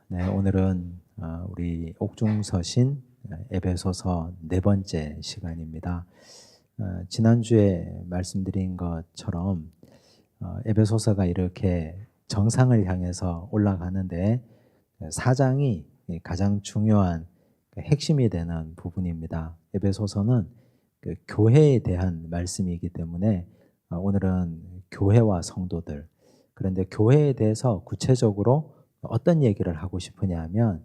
네, 오늘은 우리 옥중서신 에베소서 네 번째 시간입니다. 지난주에 말씀드린 것처럼 에베소서가 이렇게 정상을 향해서 올라가는데 4장이 가장 중요한 핵심이 되는 부분입니다. 에베소서는 그 교회에 대한 말씀이기 때문에 오늘은 교회와 성도들, 그런데 교회에 대해서 구체적으로 어떤 얘기를 하고 싶으냐 하면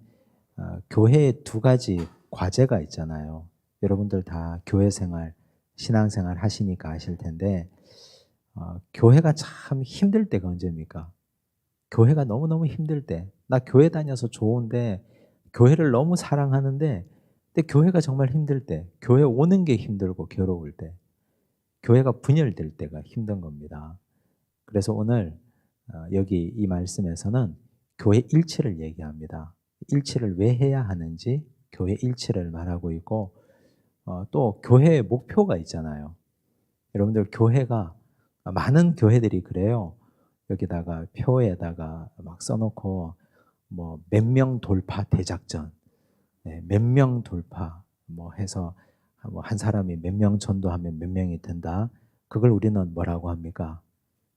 교회에 두 가지 과제가 있잖아요. 여러분들 다 교회 생활, 신앙 생활 하시니까 아실 텐데 교회가 참 힘들 때가 언제입니까? 교회가 너무너무 힘들 때. 나 교회 다녀서 좋은데 교회를 너무 사랑하는데 근데 교회가 정말 힘들 때, 교회 오는 게 힘들고 괴로울 때, 교회가 분열될 때가 힘든 겁니다. 그래서 오늘 여기 이 말씀에서는 교회 일치를 얘기합니다. 일치를 왜 해야 하는지 교회 일치를 말하고 있고 또 교회의 목표가 있잖아요. 여러분들 교회가 많은 교회들이 그래요. 여기다가 표에다가 막 써놓고 뭐 몇 명 돌파 대작전, 몇 명 돌파 뭐 해서 뭐 한 사람이 몇 명 전도하면 몇 명이 된다. 그걸 우리는 뭐라고 합니까?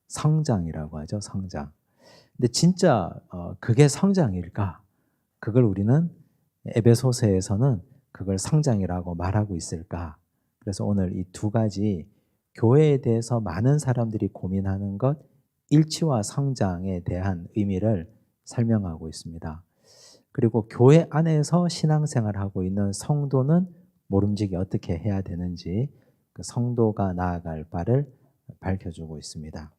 성장이라고 하죠. 성장. 근데 진짜 그게 성장일까? 그걸 우리는 에베소서에서는 그걸 성장이라고 말하고 있을까? 그래서 오늘 이 두 가지 교회에 대해서 많은 사람들이 고민하는 것, 일치와 성장에 대한 의미를 설명하고 있습니다. 그리고 교회 안에서 신앙생활하고 있는 성도는 모름지기 어떻게 해야 되는지 그 성도가 나아갈 바를 밝혀주고 있습니다.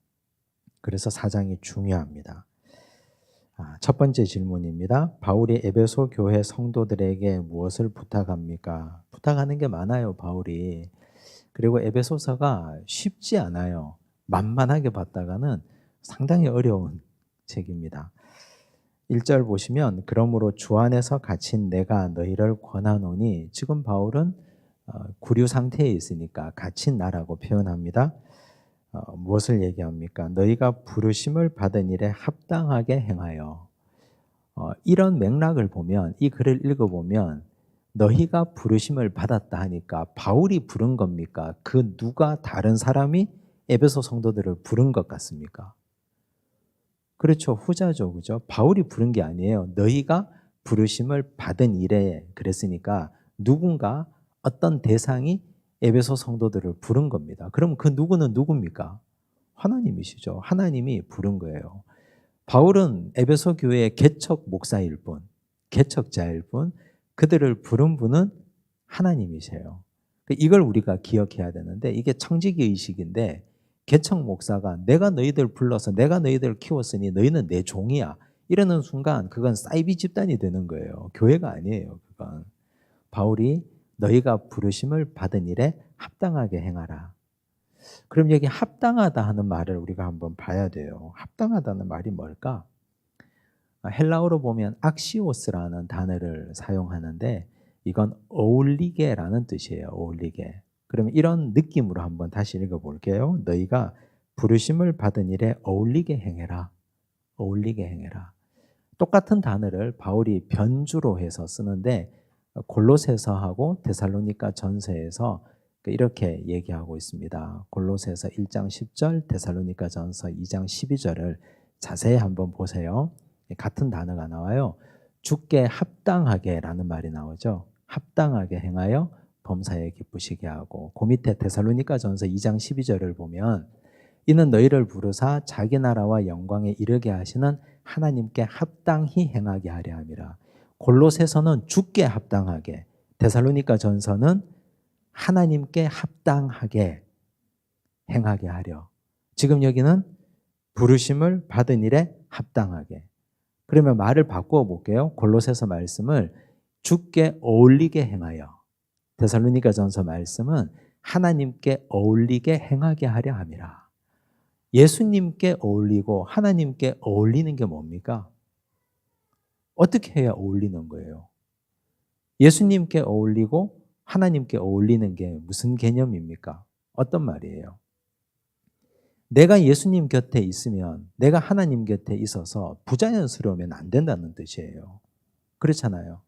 그래서 사장이 중요합니다. 첫 번째 질문입니다. 바울이 에베소 교회 성도들에게 무엇을 부탁합니까? 부탁하는 게 많아요, 바울이. 그리고 에베소서가 쉽지 않아요. 만만하게 봤다가는 상당히 어려운 책입니다. 1절 보시면 그러므로 주 안에서 갇힌 내가 너희를 권하노니, 지금 바울은 구류 상태에 있으니까 갇힌 나라고 표현합니다. 무엇을 얘기합니까? 너희가 부르심을 받은 일에 합당하게 행하여. 이런 맥락을 보면, 이 글을 읽어보면 너희가 부르심을 받았다 하니까 바울이 부른 겁니까? 그 누가 다른 사람이 에베소 성도들을 부른 것 같습니까? 그렇죠. 후자죠. 그죠? 바울이 부른 게 아니에요. 너희가 부르심을 받은 일에 그랬으니까 누군가 어떤 대상이 에베소 성도들을 부른 겁니다. 그럼 그 누구는 누굽니까? 하나님이시죠. 하나님이 부른 거예요. 바울은 에베소 교회의 개척 목사일 뿐, 개척자일 뿐, 그들을 부른 분은 하나님이세요. 이걸 우리가 기억해야 되는데, 이게 청지기 의식인데, 개척 목사가 내가 너희들 불러서 내가 너희들 키웠으니 너희는 내 종이야, 이러는 순간 그건 사이비 집단이 되는 거예요. 교회가 아니에요. 그건 바울이 너희가 부르심을 받은 일에 합당하게 행하라. 그럼 여기 합당하다 하는 말을 우리가 한번 봐야 돼요. 합당하다는 말이 뭘까? 헬라어로 보면 악시오스라는 단어를 사용하는데 이건 어울리게라는 뜻이에요. 어울리게. 그러면 이런 느낌으로 한번 다시 읽어볼게요. 너희가 부르심을 받은 일에 어울리게 행해라. 어울리게 행해라. 똑같은 단어를 바울이 변주로 해서 쓰는데 골로새서하고 데살로니가 전서에서 이렇게 얘기하고 있습니다. 골로새서 1장 10절, 데살로니가 전서 2장 12절을 자세히 한번 보세요. 같은 단어가 나와요. 주께 합당하게라는 말이 나오죠. 합당하게 행하여 범사에 기쁘시게 하고, 그 밑에 데살로니가 전서 2장 12절을 보면 이는 너희를 부르사 자기 나라와 영광에 이르게 하시는 하나님께 합당히 행하게 하려 함이라. 골로새서는 주께 합당하게, 데살로니가 전서는 하나님께 합당하게 행하게 하려. 지금 여기는 부르심을 받은 일에 합당하게. 그러면 말을 바꾸어 볼게요. 골로새서 말씀을 주께 어울리게 행하여, 데살로니가 전서 말씀은 하나님께 어울리게 행하게 하려 함이라. 예수님께 어울리고 하나님께 어울리는 게 뭡니까? 어떻게 해야 어울리는 거예요? 예수님께 어울리고 하나님께 어울리는 게 무슨 개념입니까? 어떤 말이에요? 내가 예수님 곁에 있으면, 내가 하나님 곁에 있어서 부자연스러우면 안 된다는 뜻이에요. 그렇잖아요.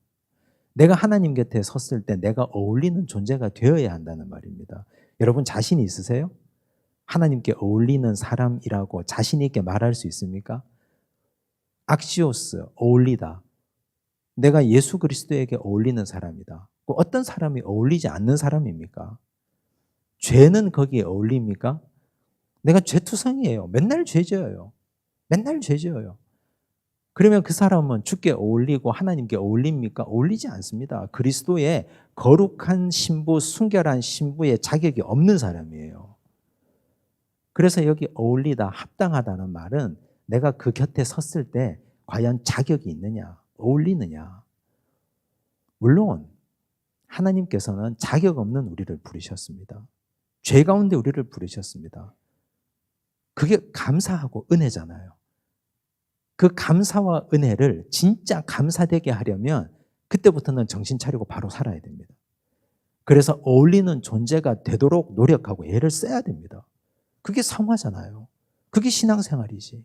내가 하나님 곁에 섰을 때 내가 어울리는 존재가 되어야 한다는 말입니다. 여러분 자신 있으세요? 하나님께 어울리는 사람이라고 자신 있게 말할 수 있습니까? 악시오스, 어울리다. 내가 예수 그리스도에게 어울리는 사람이다. 어떤 사람이 어울리지 않는 사람입니까? 죄는 거기에 어울립니까? 내가 죄투성이에요. 맨날 죄져요. 맨날 죄져요. 그러면 그 사람은 주께 어울리고 하나님께 어울립니까? 어울리지 않습니다. 그리스도의 거룩한 신부, 순결한 신부의 자격이 없는 사람이에요. 그래서 여기 어울리다, 합당하다는 말은 내가 그 곁에 섰을 때 과연 자격이 있느냐, 어울리느냐. 물론 하나님께서는 자격 없는 우리를 부르셨습니다. 죄 가운데 우리를 부르셨습니다. 그게 감사하고 은혜잖아요. 그 감사와 은혜를 진짜 감사되게 하려면 그때부터는 정신 차리고 바로 살아야 됩니다. 그래서 어울리는 존재가 되도록 노력하고 애를 써야 됩니다. 그게 성화잖아요. 그게 신앙생활이지.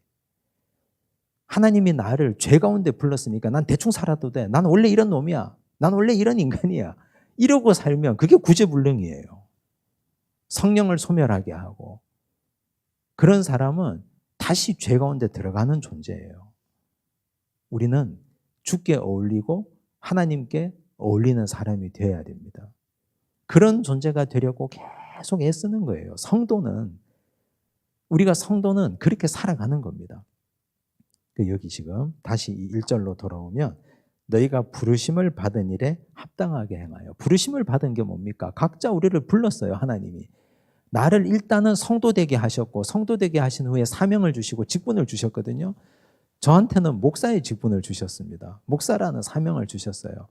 하나님이 나를 죄 가운데 불렀으니까 난 대충 살아도 돼. 난 원래 이런 놈이야. 난 원래 이런 인간이야. 이러고 살면 그게 구제불능이에요. 성령을 소멸하게 하고. 그런 사람은 다시 죄 가운데 들어가는 존재예요. 우리는 주께 어울리고 하나님께 어울리는 사람이 되어야 됩니다. 그런 존재가 되려고 계속 애쓰는 거예요. 우리가 성도는 그렇게 살아가는 겁니다. 여기 지금 다시 이 1절로 돌아오면 너희가 부르심을 받은 일에 합당하게 행하여. 부르심을 받은 게 뭡니까? 각자 우리를 불렀어요, 하나님이. 나를 일단은 성도 되게 하셨고, 성도 되게 하신 후에 사명을 주시고 직분을 주셨거든요. 저한테는 목사의 직분을 주셨습니다. 목사라는 사명을 주셨어요.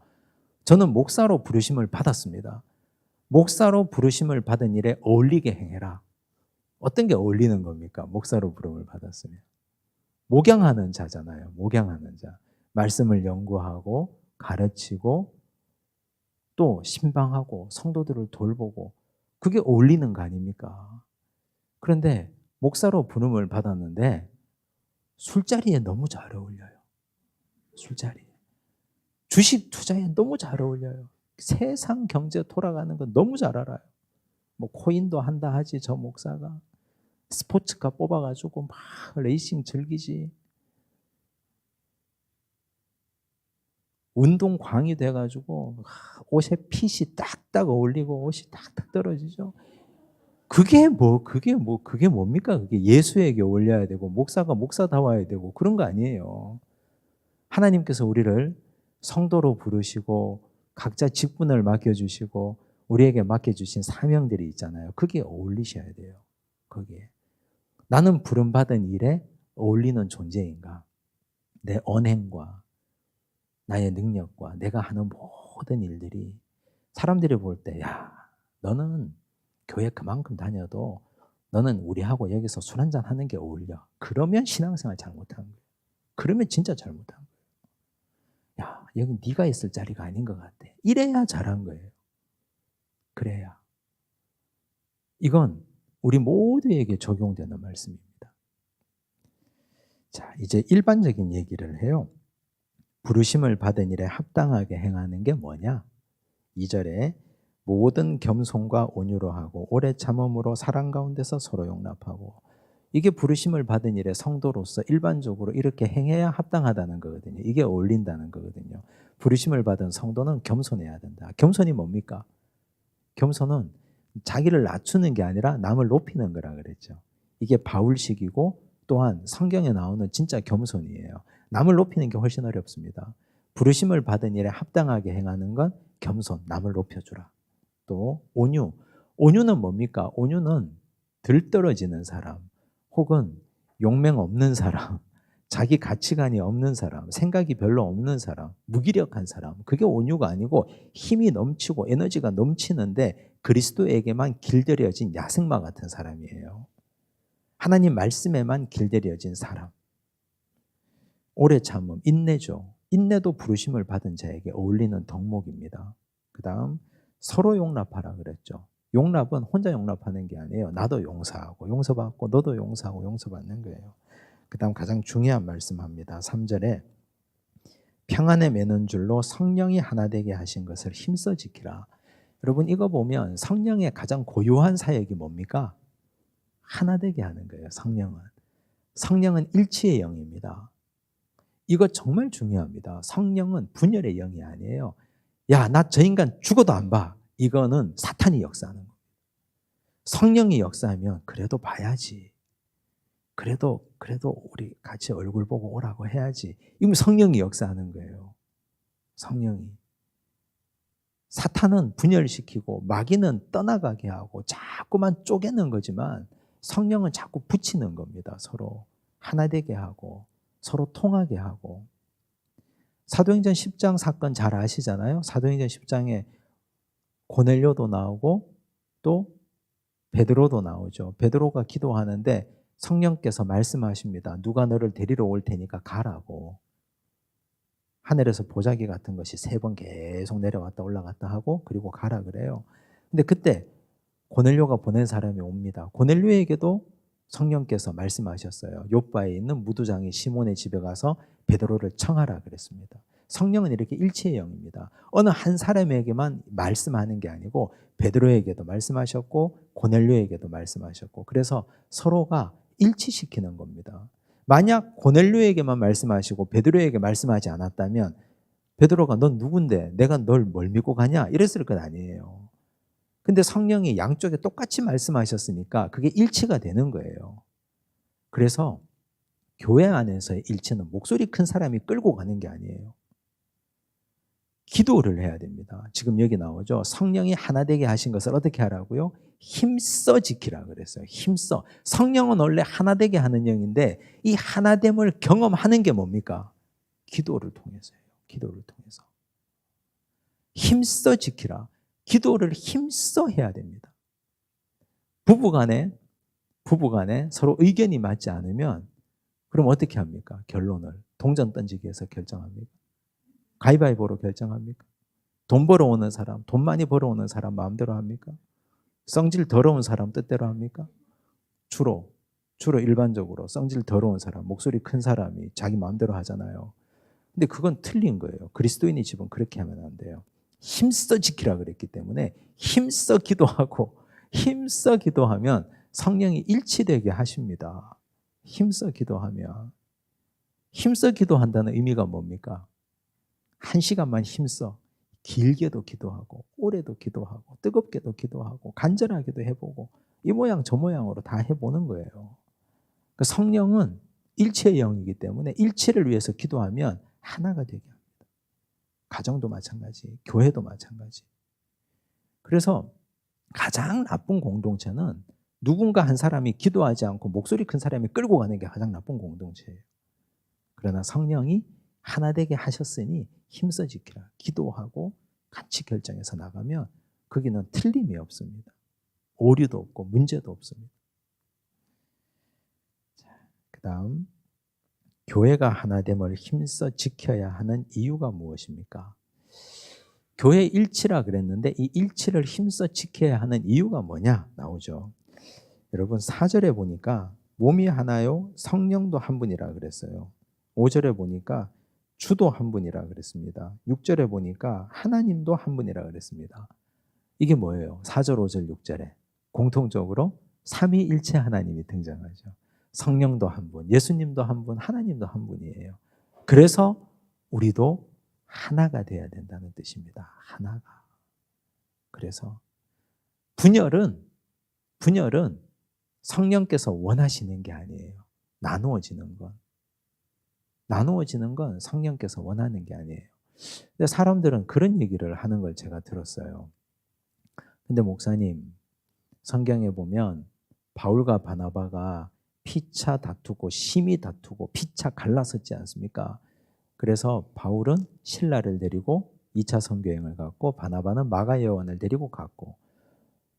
저는 목사로 부르심을 받았습니다. 목사로 부르심을 받은 일에 어울리게 행해라. 어떤 게 어울리는 겁니까? 목사로 부름을 받았으면. 목양하는 자잖아요. 목양하는 자. 말씀을 연구하고 가르치고 또 신방하고 성도들을 돌보고 그게 어울리는 거 아닙니까? 그런데 목사로 부름을 받았는데 술자리에 너무 잘 어울려요. 술자리에. 주식 투자에 너무 잘 어울려요. 세상 경제 돌아가는 거 너무 잘 알아요. 뭐 코인도 한다 하지 저 목사가. 스포츠카 뽑아가지고 막 레이싱 즐기지. 운동광이 돼가지고 옷에 핏이 딱딱 어울리고 옷이 딱딱 떨어지죠. 그게 뭡니까? 그게 예수에게 어울려야 되고 목사가 목사다워야 되고 그런 거 아니에요. 하나님께서 우리를 성도로 부르시고 각자 직분을 맡겨주시고 우리에게 맡겨주신 사명들이 있잖아요. 그게 어울리셔야 돼요. 거기에. 나는 부름받은 일에 어울리는 존재인가? 내 언행과 나의 능력과 내가 하는 모든 일들이 사람들이 볼 때, 야, 너는 교회 그만큼 다녀도 너는 우리하고 여기서 술 한잔 하는 게 어울려. 그러면 신앙생활 잘못한 거예요. 그러면 진짜 잘못한 거예요. 야, 여기 네가 있을 자리가 아닌 것 같아. 이래야 잘한 거예요. 그래야. 이건 우리 모두에게 적용되는 말씀입니다. 자, 이제 일반적인 얘기를 해요. 부르심을 받은 일에 합당하게 행하는 게 뭐냐? 2절에 모든 겸손과 온유로 하고 오래 참음으로 사랑 가운데서 서로 용납하고. 이게 부르심을 받은 일에 성도로서 일반적으로 이렇게 행해야 합당하다는 거거든요. 이게 어울린다는 거거든요. 부르심을 받은 성도는 겸손해야 된다. 겸손이 뭡니까? 겸손은 자기를 낮추는 게 아니라 남을 높이는 거라 그랬죠. 이게 바울식이고 또한 성경에 나오는 진짜 겸손이에요. 남을 높이는 게 훨씬 어렵습니다. 부르심을 받은 일에 합당하게 행하는 건 겸손, 남을 높여주라. 또 온유. 온유는 뭡니까? 온유는 들떨어지는 사람 혹은 용맹 없는 사람, 자기 가치관이 없는 사람, 생각이 별로 없는 사람, 무기력한 사람. 그게 온유가 아니고 힘이 넘치고 에너지가 넘치는데 그리스도에게만 길들여진 야생마 같은 사람이에요. 하나님 말씀에만 길들여진 사람. 오래 참음, 인내죠. 인내도 부르심을 받은 자에게 어울리는 덕목입니다. 그 다음 서로 용납하라 그랬죠. 용납은 혼자 용납하는 게 아니에요. 나도 용서하고 용서받고 너도 용서하고 용서받는 거예요. 그다음 가장 중요한 말씀합니다. 3절에 평안에 매는 줄로 성령이 하나 되게 하신 것을 힘써 지키라. 여러분 이거 보면 성령의 가장 고유한 사역이 뭡니까? 하나 되게 하는 거예요. 성령은. 성령은 일치의 영입니다. 이거 정말 중요합니다. 성령은 분열의 영이 아니에요. 야, 나 저 인간 죽어도 안 봐. 이거는 사탄이 역사하는 거예요. 성령이 역사하면 그래도 봐야지. 그래도 우리 같이 얼굴 보고 오라고 해야지. 이건 성령이 역사하는 거예요. 성령이. 사탄은 분열시키고 마귀는 떠나가게 하고 자꾸만 쪼개는 거지만 성령은 자꾸 붙이는 겁니다. 서로 하나 되게 하고 서로 통하게 하고. 사도행전 10장 사건 잘 아시잖아요. 사도행전 10장에 고넬료도 나오고 또 베드로도 나오죠. 베드로가 기도하는데 성령께서 말씀하십니다. 누가 너를 데리러 올 테니까 가라고. 하늘에서 보자기 같은 것이 3번 계속 내려왔다 올라갔다 하고 그리고 가라 그래요. 근데 그때 고넬료가 보낸 사람이 옵니다. 고넬료에게도 성령께서 말씀하셨어요. 요바에 있는 무두장이 시몬의 집에 가서 베드로를 청하라 그랬습니다. 성령은 이렇게 일체의 영입니다. 어느 한 사람에게만 말씀하는 게 아니고 베드로에게도 말씀하셨고 고넬료에게도 말씀하셨고 그래서 서로가 일치시키는 겁니다. 만약 고넬료에게만 말씀하시고 베드로에게 말씀하지 않았다면 베드로가 넌 누군데 내가 널 뭘 믿고 가냐 이랬을 것 아니에요. 근데 성령이 양쪽에 똑같이 말씀하셨으니까 그게 일치가 되는 거예요. 그래서 교회 안에서의 일치는 목소리 큰 사람이 끌고 가는 게 아니에요. 기도를 해야 됩니다. 지금 여기 나오죠. 성령이 하나 되게 하신 것을 어떻게 하라고요? 힘써 지키라 그랬어요. 힘써. 성령은 원래 하나 되게 하는 영인데 이 하나됨을 경험하는 게 뭡니까? 기도를 통해서예요. 기도를 통해서. 힘써 지키라. 기도를 힘써 해야 됩니다. 부부간에 서로 의견이 맞지 않으면 그럼 어떻게 합니까? 결론을 동전 던지기 해서 결정합니까? 가위바위보로 결정합니까? 돈 벌어오는 사람, 돈 많이 벌어오는 사람 마음대로 합니까? 성질 더러운 사람 뜻대로 합니까? 주로 일반적으로 성질 더러운 사람, 목소리 큰 사람이 자기 마음대로 하잖아요. 근데 그건 틀린 거예요. 그리스도인의 집은 그렇게 하면 안 돼요. 힘써 지키라 그랬기 때문에 힘써 기도하고 힘써 기도하면 성령이 일치되게 하십니다. 힘써 기도하면. 힘써 기도한다는 의미가 뭡니까? 1시간만 힘써 길게도 기도하고 오래도 기도하고 뜨겁게도 기도하고 간절하게도 해보고 이 모양 저 모양으로 다 해보는 거예요. 그 성령은 일체의 영이기 때문에 일체를 위해서 기도하면 하나가 되게 합니다. 가정도 마찬가지, 교회도 마찬가지. 그래서 가장 나쁜 공동체는 누군가 한 사람이 기도하지 않고 목소리 큰 사람이 끌고 가는 게 가장 나쁜 공동체예요. 그러나 성령이 하나 되게 하셨으니 힘써 지키라. 기도하고 같이 결정해서 나가면 거기는 틀림이 없습니다. 오류도 없고 문제도 없습니다. 그 다음 교회가 하나됨을 힘써 지켜야 하는 이유가 무엇입니까? 교회 일치라 그랬는데 이 일치를 힘써 지켜야 하는 이유가 뭐냐 나오죠. 여러분 4절에 보니까 몸이 하나요 성령도 한 분이라 그랬어요. 5절에 보니까 주도 한 분이라 그랬습니다. 6절에 보니까 하나님도 한 분이라 그랬습니다. 이게 뭐예요? 4절, 5절, 6절에 공통적으로 삼위일체 하나님이 등장하죠. 성령도 한 분, 예수님도 한 분, 하나님도 한 분이에요. 그래서 우리도 하나가 돼야 된다는 뜻입니다. 하나가. 그래서 분열은 성령께서 원하시는 게 아니에요. 나누어지는 건 성령께서 원하는 게 아니에요. 근데 사람들은 그런 얘기를 하는 걸 제가 들었어요. 근데 목사님, 성경에 보면 바울과 바나바가 피차 다투고 심히 다투고 피차 갈라섰지 않습니까? 그래서 바울은 실라를 데리고 2차 선교행을 갔고 바나바는 마가 요한을 데리고 갔고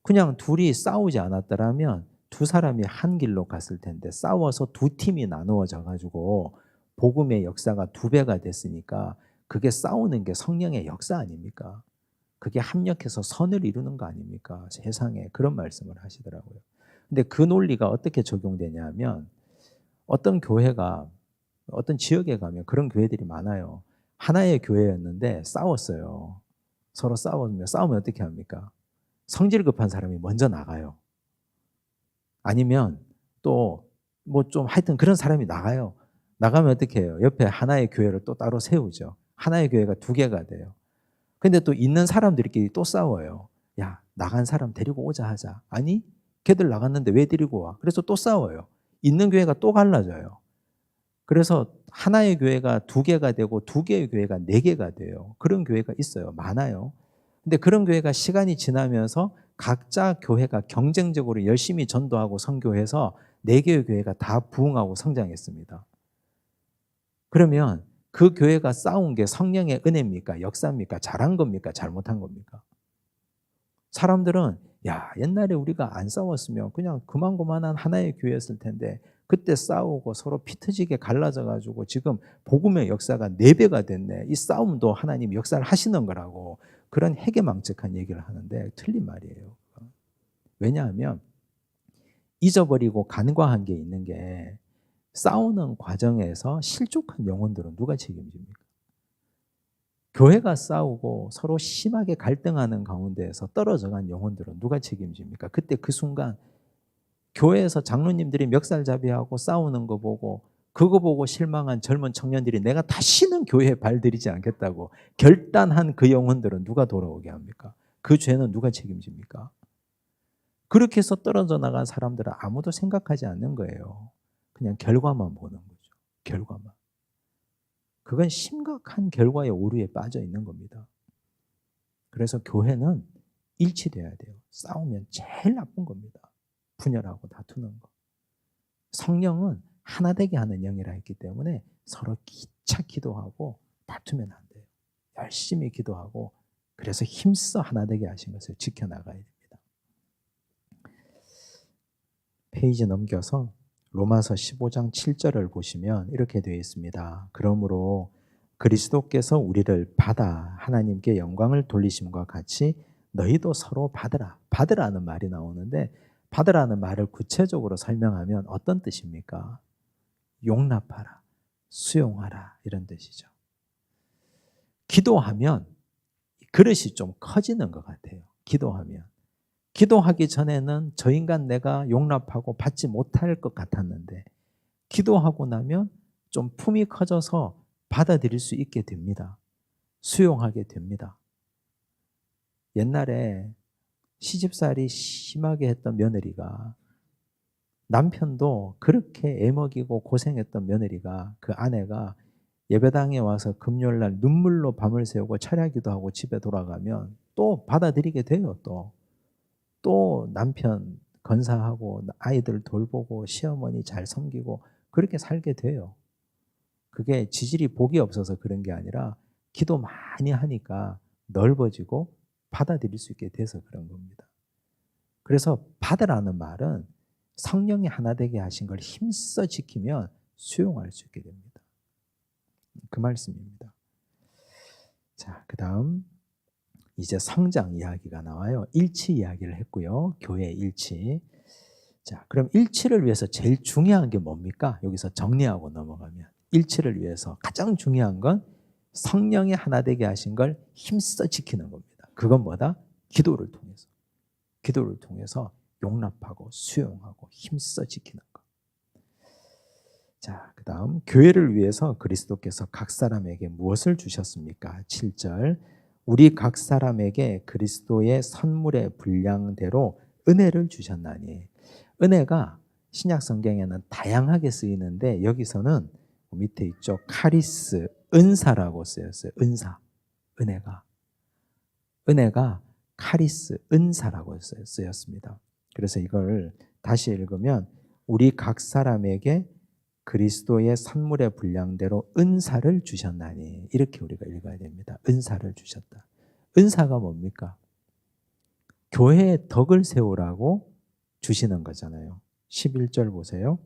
그냥 둘이 싸우지 않았더라면 두 사람이 한 길로 갔을 텐데 싸워서 두 팀이 나누어져 가지고 복음의 역사가 2배가 됐으니까 그게 싸우는 게 성령의 역사 아닙니까? 그게 합력해서 선을 이루는 거 아닙니까? 세상에 그런 말씀을 하시더라고요. 근데 그 논리가 어떻게 적용되냐 하면 어떤 교회가 어떤 지역에 가면 그런 교회들이 많아요. 하나의 교회였는데 싸웠어요. 서로 싸우면 어떻게 합니까? 성질 급한 사람이 먼저 나가요. 아니면 또 뭐 좀 하여튼 그런 사람이 나가요. 나가면 어떻게 해요? 옆에 하나의 교회를 또 따로 세우죠. 하나의 교회가 두 개가 돼요. 근데 또 있는 사람들끼리 또 싸워요. 야, 나간 사람 데리고 오자 하자. 아니, 걔들 나갔는데 왜 데리고 와? 그래서 또 싸워요. 있는 교회가 또 갈라져요. 그래서 하나의 교회가 두 개가 되고 두 개의 교회가 네 개가 돼요. 그런 교회가 있어요. 많아요. 근데 그런 교회가 시간이 지나면서 각자 교회가 경쟁적으로 열심히 전도하고 선교해서 네 개의 교회가 다 부흥하고 성장했습니다. 그러면 그 교회가 싸운 게 성령의 은혜입니까? 역사입니까? 잘한 겁니까? 잘못한 겁니까? 사람들은 야, 옛날에 우리가 안 싸웠으면 그냥 그만한 하나의 교회였을 텐데 그때 싸우고 서로 피 터지게 갈라져 가지고 지금 복음의 역사가 4배가 됐네. 이 싸움도 하나님 역사를 하시는 거라고 그런 해괴망측한 얘기를 하는데 틀린 말이에요. 왜냐하면 잊어버리고 간과한 게 있는 게 싸우는 과정에서 실족한 영혼들은 누가 책임집니까? 교회가 싸우고 서로 심하게 갈등하는 가운데에서 떨어져간 영혼들은 누가 책임집니까? 그때 그 순간 교회에서 장로님들이 멱살잡이하고 싸우는 거 보고 그거 보고 실망한 젊은 청년들이 내가 다시는 교회에 발들이지 않겠다고 결단한 그 영혼들은 누가 돌아오게 합니까? 그 죄는 누가 책임집니까? 그렇게 해서 떨어져 나간 사람들은 아무도 생각하지 않는 거예요. 그냥 결과만 보는 거죠. 결과만. 그건 심각한 결과의 오류에 빠져 있는 겁니다. 그래서 교회는 일치돼야 돼요. 싸우면 제일 나쁜 겁니다. 분열하고 다투는 거. 성령은 하나 되게 하는 영이라 했기 때문에 서로 기차 기도하고 다투면 안 돼요. 열심히 기도하고 그래서 힘써 하나 되게 하신 것을 지켜나가야 됩니다. 페이지 넘겨서 로마서 15장 7절을 보시면 이렇게 되어 있습니다. 그러므로 그리스도께서 우리를 받아 하나님께 영광을 돌리심과 같이 너희도 서로 받으라. 받으라는 말이 나오는데 받으라는 말을 구체적으로 설명하면 어떤 뜻입니까? 용납하라, 수용하라 이런 뜻이죠. 기도하면 그릇이 좀 커지는 것 같아요. 기도하면. 기도하기 전에는 저 인간 내가 용납하고 받지 못할 것 같았는데 기도하고 나면 좀 품이 커져서 받아들일 수 있게 됩니다. 수용하게 됩니다. 옛날에 시집살이 심하게 했던 며느리가 남편도 그렇게 애먹이고 고생했던 며느리가 그 아내가 예배당에 와서 금요일날 눈물로 밤을 새우고 철야기도 하고 집에 돌아가면 또 받아들이게 돼요. 또 남편 건사하고 아이들 돌보고 시어머니 잘 섬기고 그렇게 살게 돼요. 그게 지질이 복이 없어서 그런 게 아니라 기도 많이 하니까 넓어지고 받아들일 수 있게 돼서 그런 겁니다. 그래서 받으라는 말은 성령이 하나 되게 하신 걸 힘써 지키면 수용할 수 있게 됩니다. 그 말씀입니다. 자, 그 다음 이제 성장 이야기가 나와요. 일치 이야기를 했고요. 교회 일치. 자, 그럼 일치를 위해서 제일 중요한 게 뭡니까? 여기서 정리하고 넘어가면 일치를 위해서 가장 중요한 건 성령이 하나 되게 하신 걸 힘써 지키는 겁니다. 그건 뭐다? 기도를 통해서. 기도를 통해서 용납하고 수용하고 힘써 지키는 것. 자, 그 다음 교회를 위해서 그리스도께서 각 사람에게 무엇을 주셨습니까? 7절 우리 각 사람에게 그리스도의 선물의 분량대로 은혜를 주셨나니. 은혜가 신약 성경에는 다양하게 쓰이는데 여기서는 밑에 있죠. 카리스, 은사라고 쓰였어요. 은사, 은혜가 카리스, 은사라고 쓰였습니다. 그래서 이걸 다시 읽으면 우리 각 사람에게 그리스도의 선물의 분량대로 은사를 주셨나니 이렇게 우리가 읽어야 됩니다. 은사를 주셨다. 은사가 뭡니까? 교회의 덕을 세우라고 주시는 거잖아요. 11절 보세요.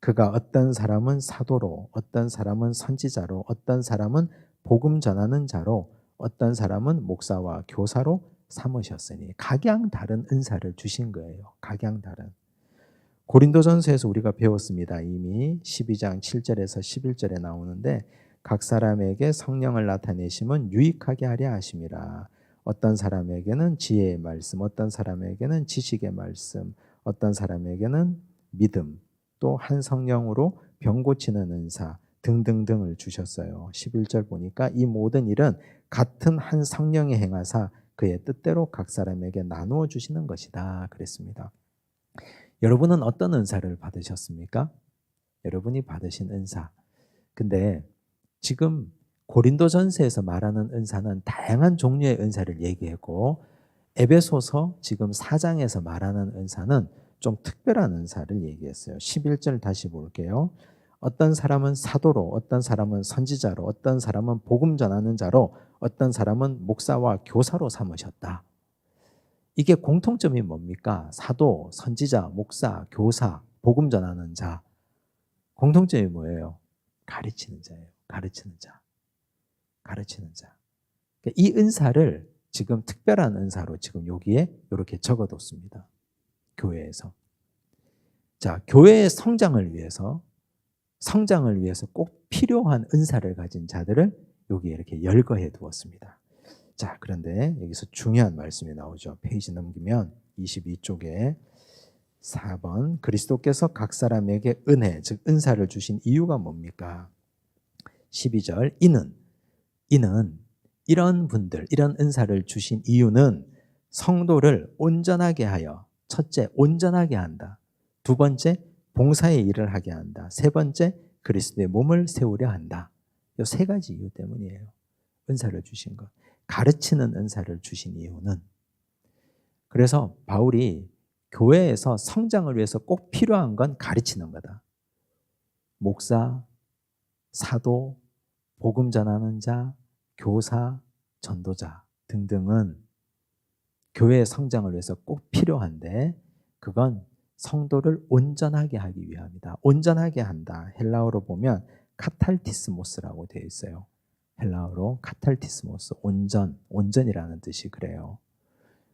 그가 어떤 사람은 사도로, 어떤 사람은 선지자로, 어떤 사람은 복음 전하는 자로, 어떤 사람은 목사와 교사로 삼으셨으니 각양 다른 은사를 주신 거예요. 각양 다른. 고린도전서에서 우리가 배웠습니다. 이미 12장 7절에서 11절에 나오는데 각 사람에게 성령을 나타내심은 유익하게 하려 하심이라. 어떤 사람에게는 지혜의 말씀, 어떤 사람에게는 지식의 말씀, 어떤 사람에게는 믿음, 또 한 성령으로 병 고치는 은사 등등등을 주셨어요. 11절 보니까 이 모든 일은 같은 한 성령이 행하사 그의 뜻대로 각 사람에게 나누어 주시는 것이다 그랬습니다. 여러분은 어떤 은사를 받으셨습니까? 여러분이 받으신 은사. 근데 지금 고린도전서에서 말하는 은사는 다양한 종류의 은사를 얘기했고 에베소서 지금 4장에서 말하는 은사는 좀 특별한 은사를 얘기했어요. 11절 다시 볼게요. 어떤 사람은 사도로, 어떤 사람은 선지자로, 어떤 사람은 복음 전하는 자로, 어떤 사람은 목사와 교사로 삼으셨다. 이게 공통점이 뭡니까? 사도, 선지자, 목사, 교사, 복음 전하는 자. 공통점이 뭐예요? 가르치는 자예요. 가르치는 자. 가르치는 자. 이 은사를 지금 특별한 은사로 지금 여기에 이렇게 적어뒀습니다. 교회에서. 자, 교회의 성장을 위해서 꼭 필요한 은사를 가진 자들을 여기에 이렇게 열거해 두었습니다. 자, 그런데 여기서 중요한 말씀이 나오죠. 페이지 넘기면 22쪽에 4번 그리스도께서 각 사람에게 은혜, 즉 은사를 주신 이유가 뭡니까? 12절 이는 이런 분들, 이런 은사를 주신 이유는 성도를 온전하게 하여 첫째, 온전하게 한다. 두 번째, 봉사의 일을 하게 한다. 세 번째, 그리스도의 몸을 세우려 한다. 이 세 가지 이유 때문이에요. 은사를 주신 것. 가르치는 은사를 주신 이유는 그래서 바울이 교회에서 성장을 위해서 꼭 필요한 건 가르치는 거다. 목사, 사도, 복음 전하는 자, 교사, 전도자 등등은 교회의 성장을 위해서 꼭 필요한데 그건 성도를 온전하게 하기 위함이다. 온전하게 한다. 헬라어로 보면 카탈티스모스라고 되어 있어요. 헬라어로 카탈티스모스, 온전이라는 뜻이 그래요.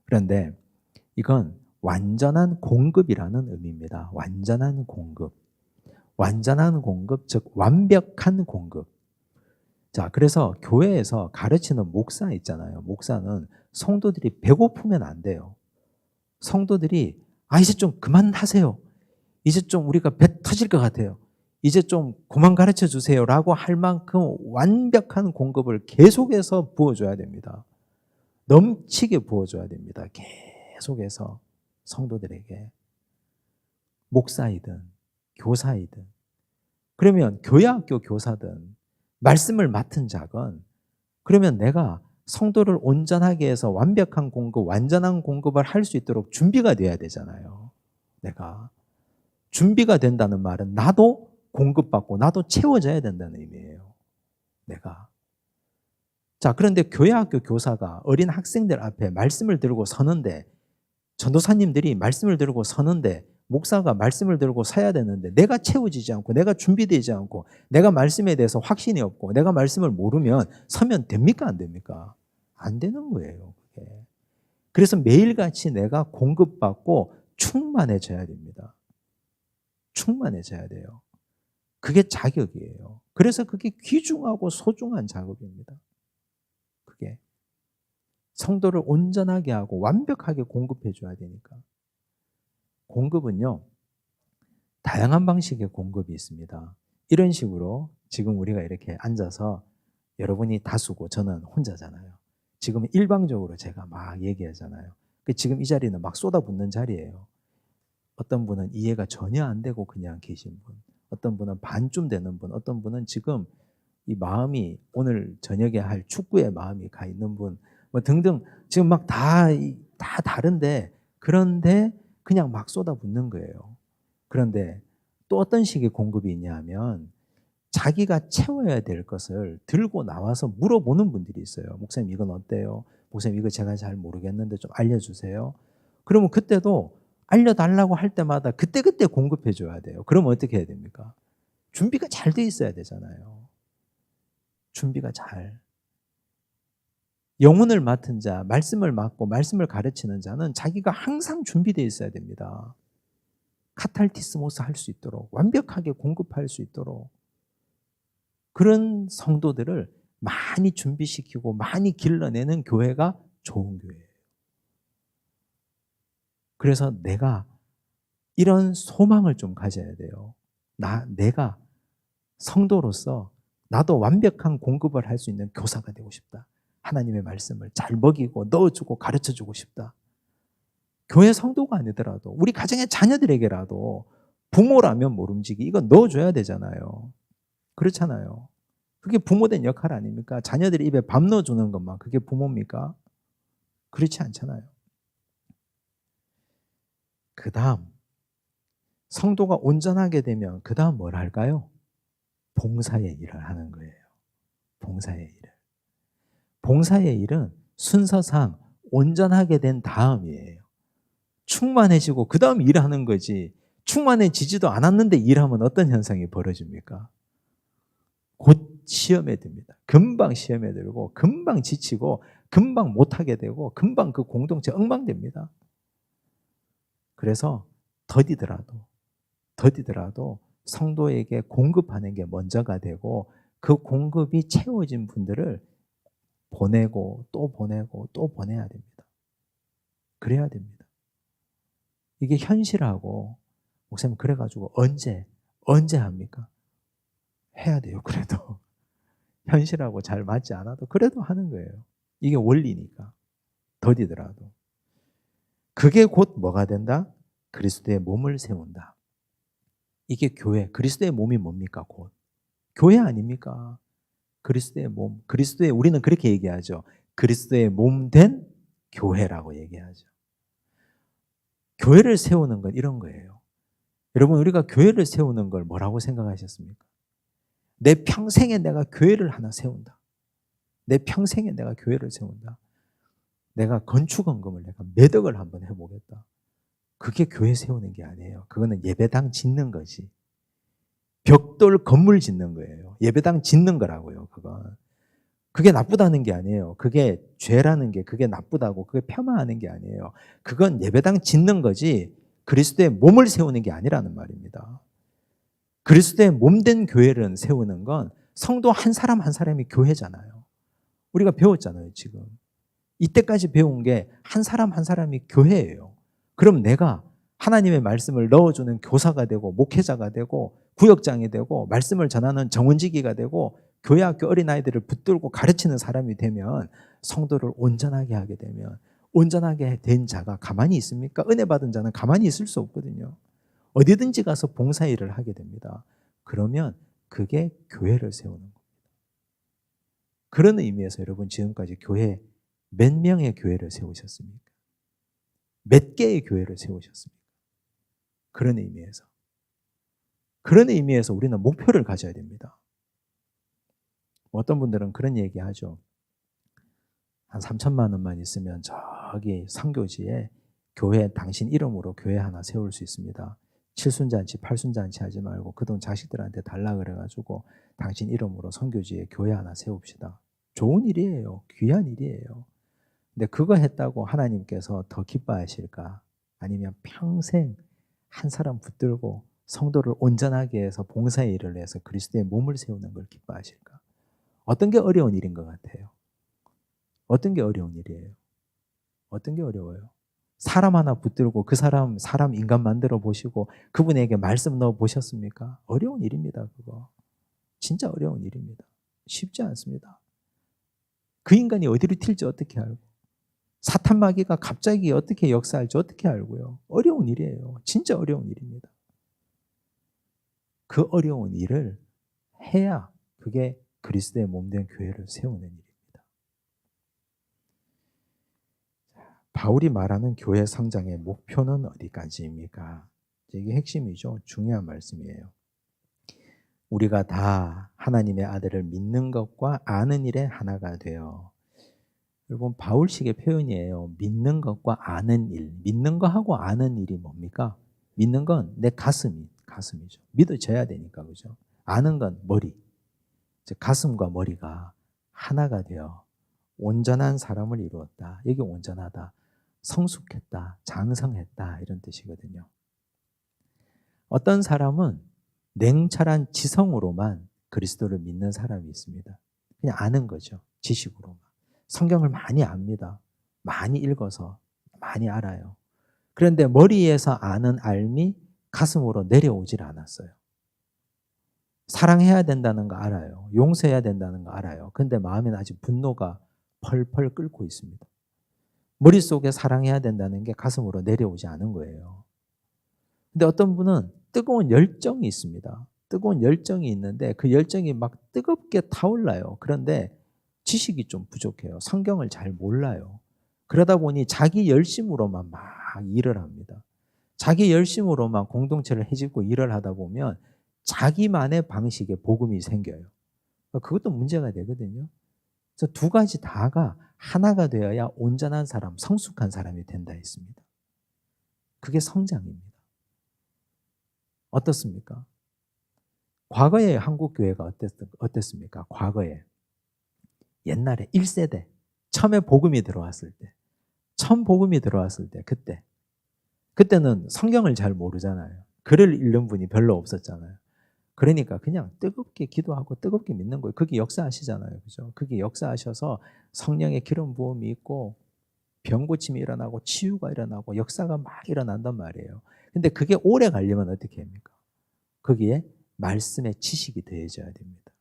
그런데 이건 완전한 공급이라는 의미입니다. 완전한 공급. 완전한 공급, 즉 완벽한 공급. 자, 그래서 교회에서 가르치는 목사 있잖아요. 목사는 성도들이 배고프면 안 돼요. 성도들이 이제 좀 그만하세요. 이제 좀 우리가 배 터질 것 같아요. 이제 좀 그만 가르쳐 주세요 라고 할 만큼 완벽한 공급을 계속해서 부어줘야 됩니다. 넘치게 부어줘야 됩니다. 계속해서 성도들에게. 목사이든 교사이든 그러면 교회학교 교사든 말씀을 맡은 자건 그러면 내가 성도를 온전하게 해서 완벽한 공급, 완전한 공급을 할 수 있도록 준비가 돼야 되잖아요. 내가. 준비가 된다는 말은 나도 공급받고 나도 채워져야 된다는 의미예요. 내가. 자, 그런데 교회학교 교사가 어린 학생들 앞에 말씀을 들고 서는데 전도사님들이 말씀을 들고 서는데 목사가 말씀을 들고 서야 되는데 내가 채워지지 않고 내가 준비되지 않고 내가 말씀에 대해서 확신이 없고 내가 말씀을 모르면 서면 됩니까? 안 됩니까? 안 되는 거예요. 그게. 그래서 매일같이 내가 공급받고 충만해져야 됩니다. 충만해져야 돼요. 그게 자격이에요. 그래서 그게 귀중하고 소중한 작업입니다. 그게. 성도를 온전하게 하고 완벽하게 공급해 줘야 되니까. 공급은요, 다양한 방식의 공급이 있습니다. 이런 식으로 지금 우리가 이렇게 앉아서 여러분이 다수고 저는 혼자잖아요. 지금 일방적으로 제가 막 얘기하잖아요. 지금 이 자리는 막 쏟아붓는 자리예요. 어떤 분은 이해가 전혀 안 되고 그냥 계신 분, 어떤 분은 반쯤 되는 분, 어떤 분은 지금 이 마음이 오늘 저녁에 할 축구에 마음이 가 있는 분, 뭐 등등 지금 막 다 다른데 그런데 그냥 막 쏟아붓는 거예요. 그런데 또 어떤 식의 공급이 있냐 하면 자기가 채워야 될 것을 들고 나와서 물어보는 분들이 있어요. 목사님 이건 어때요? 목사님 이거 제가 잘 모르겠는데 좀 알려주세요. 그러면 그때도 알려달라고 할 때마다 그때그때 공급해 줘야 돼요. 그러면 어떻게 해야 됩니까? 준비가 잘 돼 있어야 되잖아요. 준비가 잘. 영혼을 맡은 자, 말씀을 맡고 말씀을 가르치는 자는 자기가 항상 준비되어 있어야 됩니다. 카탈티스모스 할 수 있도록, 완벽하게 공급할 수 있도록 그런 성도들을 많이 준비시키고 많이 길러내는 교회가 좋은 교회예요. 그래서 내가 이런 소망을 좀 가져야 돼요. 내가 성도로서 나도 완벽한 공급을 할 수 있는 교사가 되고 싶다. 하나님의 말씀을 잘 먹이고 넣어주고 가르쳐주고 싶다. 교회 성도가 아니더라도 우리 가정의 자녀들에게라도 부모라면 모름지기 이거 넣어줘야 되잖아요. 그렇잖아요. 그게 부모된 역할 아닙니까? 자녀들이 입에 밥 넣어주는 것만 그게 부모입니까? 그렇지 않잖아요. 그 다음 성도가 온전하게 되면 그 다음 뭘 할까요? 봉사의 일을 하는 거예요. 봉사의 일을. 봉사의 일은 순서상 온전하게 된 다음이에요. 충만해지고 그 다음 일하는 거지. 충만해지지도 않았는데 일하면 어떤 현상이 벌어집니까? 곧 시험에 듭니다. 금방 시험에 들고 금방 지치고 금방 못하게 되고 금방 그 공동체 엉망됩니다. 그래서 더디더라도 성도에게 공급하는 게 먼저가 되고 그 공급이 채워진 분들을 보내고 또 보내고 또 보내야 됩니다. 그래야 됩니다. 이게 현실하고 목사님 그래가지고 언제 합니까? 해야 돼요. 그래도 현실하고 잘 맞지 않아도 그래도 하는 거예요. 이게 원리니까 더디더라도 그게 곧 뭐가 된다? 그리스도의 몸을 세운다. 이게 교회, 그리스도의 몸이 뭡니까? 곧 교회 아닙니까? 그리스도의 몸, 우리는 그렇게 얘기하죠. 그리스도의 몸 된 교회라고 얘기하죠. 교회를 세우는 건 이런 거예요. 여러분 우리가 교회를 세우는 걸 뭐라고 생각하셨습니까? 내 평생에 내가 교회를 하나 세운다. 내 평생에 내가 교회를 세운다. 내가 건축원금을 내가 매덕을 한번 해보겠다. 그게 교회 세우는 게 아니에요. 그거는 예배당 짓는 거지. 벽돌 건물 짓는 거예요. 예배당 짓는 거라고요. 그건. 그게 나쁘다는 게 아니에요. 그게 죄라는 게 그게 나쁘다고 그게 폄하하는 게 아니에요. 그건 예배당 짓는 거지 그리스도의 몸을 세우는 게 아니라는 말입니다. 그리스도의 몸된 교회를 세우는 건 성도 한 사람 한 사람이 교회잖아요. 우리가 배웠잖아요, 지금. 이때까지 배운 게 한 사람 한 사람이 교회예요. 그럼 내가 하나님의 말씀을 넣어주는 교사가 되고 목회자가 되고 구역장이 되고 말씀을 전하는 정원지기가 되고 교회 학교 어린아이들을 붙들고 가르치는 사람이 되면 성도를 온전하게 하게 되면 온전하게 된 자가 가만히 있습니까? 은혜 받은 자는 가만히 있을 수 없거든요. 어디든지 가서 봉사일을 하게 됩니다. 그러면 그게 교회를 세우는 겁니다. 그런 의미에서 여러분 지금까지 교회 몇 명의 교회를 세우셨습니까? 몇 개의 교회를 세우셨습니까? 그런 의미에서 우리는 목표를 가져야 됩니다. 어떤 분들은 그런 얘기하죠. 한 3천만 원만 있으면 저기 상교지에 교회 당신 이름으로 교회 하나 세울 수 있습니다. 칠순잔치, 팔순잔치 하지 말고 그 돈 자식들한테 달라 그래가지고 당신 이름으로 선교지에 교회 하나 세웁시다. 좋은 일이에요. 귀한 일이에요. 근데 그거 했다고 하나님께서 더 기뻐하실까? 아니면 평생 한 사람 붙들고 성도를 온전하게 해서 봉사의 일을 해서 그리스도의 몸을 세우는 걸 기뻐하실까? 어떤 게 어려운 일인 것 같아요? 어떤 게 어려운 일이에요? 어떤 게 어려워요? 사람 하나 붙들고 그 사람 인간 만들어 보시고 그분에게 말씀 넣어 보셨습니까? 어려운 일입니다. 그거 진짜 어려운 일입니다. 쉽지 않습니다. 그 인간이 어디로 튈지 어떻게 알고 사탄 마귀가 갑자기 어떻게 역사할지 어떻게 알고요? 어려운 일이에요. 진짜 어려운 일입니다. 그 어려운 일을 해야 그게 그리스도의 몸된 교회를 세우는 일입니다. 바울이 말하는 교회 성장의 목표는 어디까지입니까? 이게 핵심이죠. 중요한 말씀이에요. 우리가 다 하나님의 아들을 믿는 것과 아는 일에 하나가 되어. 여러분 바울식의 표현이에요. 믿는 것과 아는 일. 믿는 거하고 아는 일이 뭡니까? 믿는 건 내 가슴이죠. 믿어져야 되니까 그죠? 아는 건 머리. 즉 가슴과 머리가 하나가 되어 온전한 사람을 이루었다. 여기 온전하다. 성숙했다. 장성했다. 이런 뜻이거든요. 어떤 사람은 냉철한 지성으로만 그리스도를 믿는 사람이 있습니다. 그냥 아는 거죠. 지식으로만. 성경을 많이 압니다. 많이 읽어서 많이 알아요. 그런데 머리에서 아는 알미 가슴으로 내려오질 않았어요. 사랑해야 된다는 거 알아요. 용서해야 된다는 거 알아요. 그런데 마음에는 아직 분노가 펄펄 끓고 있습니다. 머릿속에 사랑해야 된다는 게 가슴으로 내려오지 않은 거예요. 근데 어떤 분은 뜨거운 열정이 있습니다. 뜨거운 열정이 있는데 그 열정이 막 뜨겁게 타올라요. 그런데 지식이 좀 부족해요. 성경을 잘 몰라요. 그러다 보니 자기 열심으로만 막 일을 합니다. 자기 열심으로만 공동체를 해집고 일을 하다 보면 자기만의 방식의 복음이 생겨요. 그것도 문제가 되거든요. 그래서 두 가지 다가 하나가 되어야 온전한 사람, 성숙한 사람이 된다 했습니다. 그게 성장입니다. 어떻습니까? 과거에 한국 교회가 어땠습니까? 과거에 옛날에 1세대 처음에 복음이 들어왔을 때, 처음 복음이 들어왔을 때 그때는 성경을 잘 모르잖아요. 글을 읽는 분이 별로 없었잖아요. 그러니까 그냥 뜨겁게 기도하고 뜨겁게 믿는 거예요. 그게 역사하시잖아요. 그죠? 그게 역사하셔서 성령의 기름 부음이 있고 병 고침이 일어나고 치유가 일어나고 역사가 막 일어난단 말이에요. 근데 그게 오래 가려면 어떻게 합니까? 거기에 말씀의 지식이 더해져야 됩니다.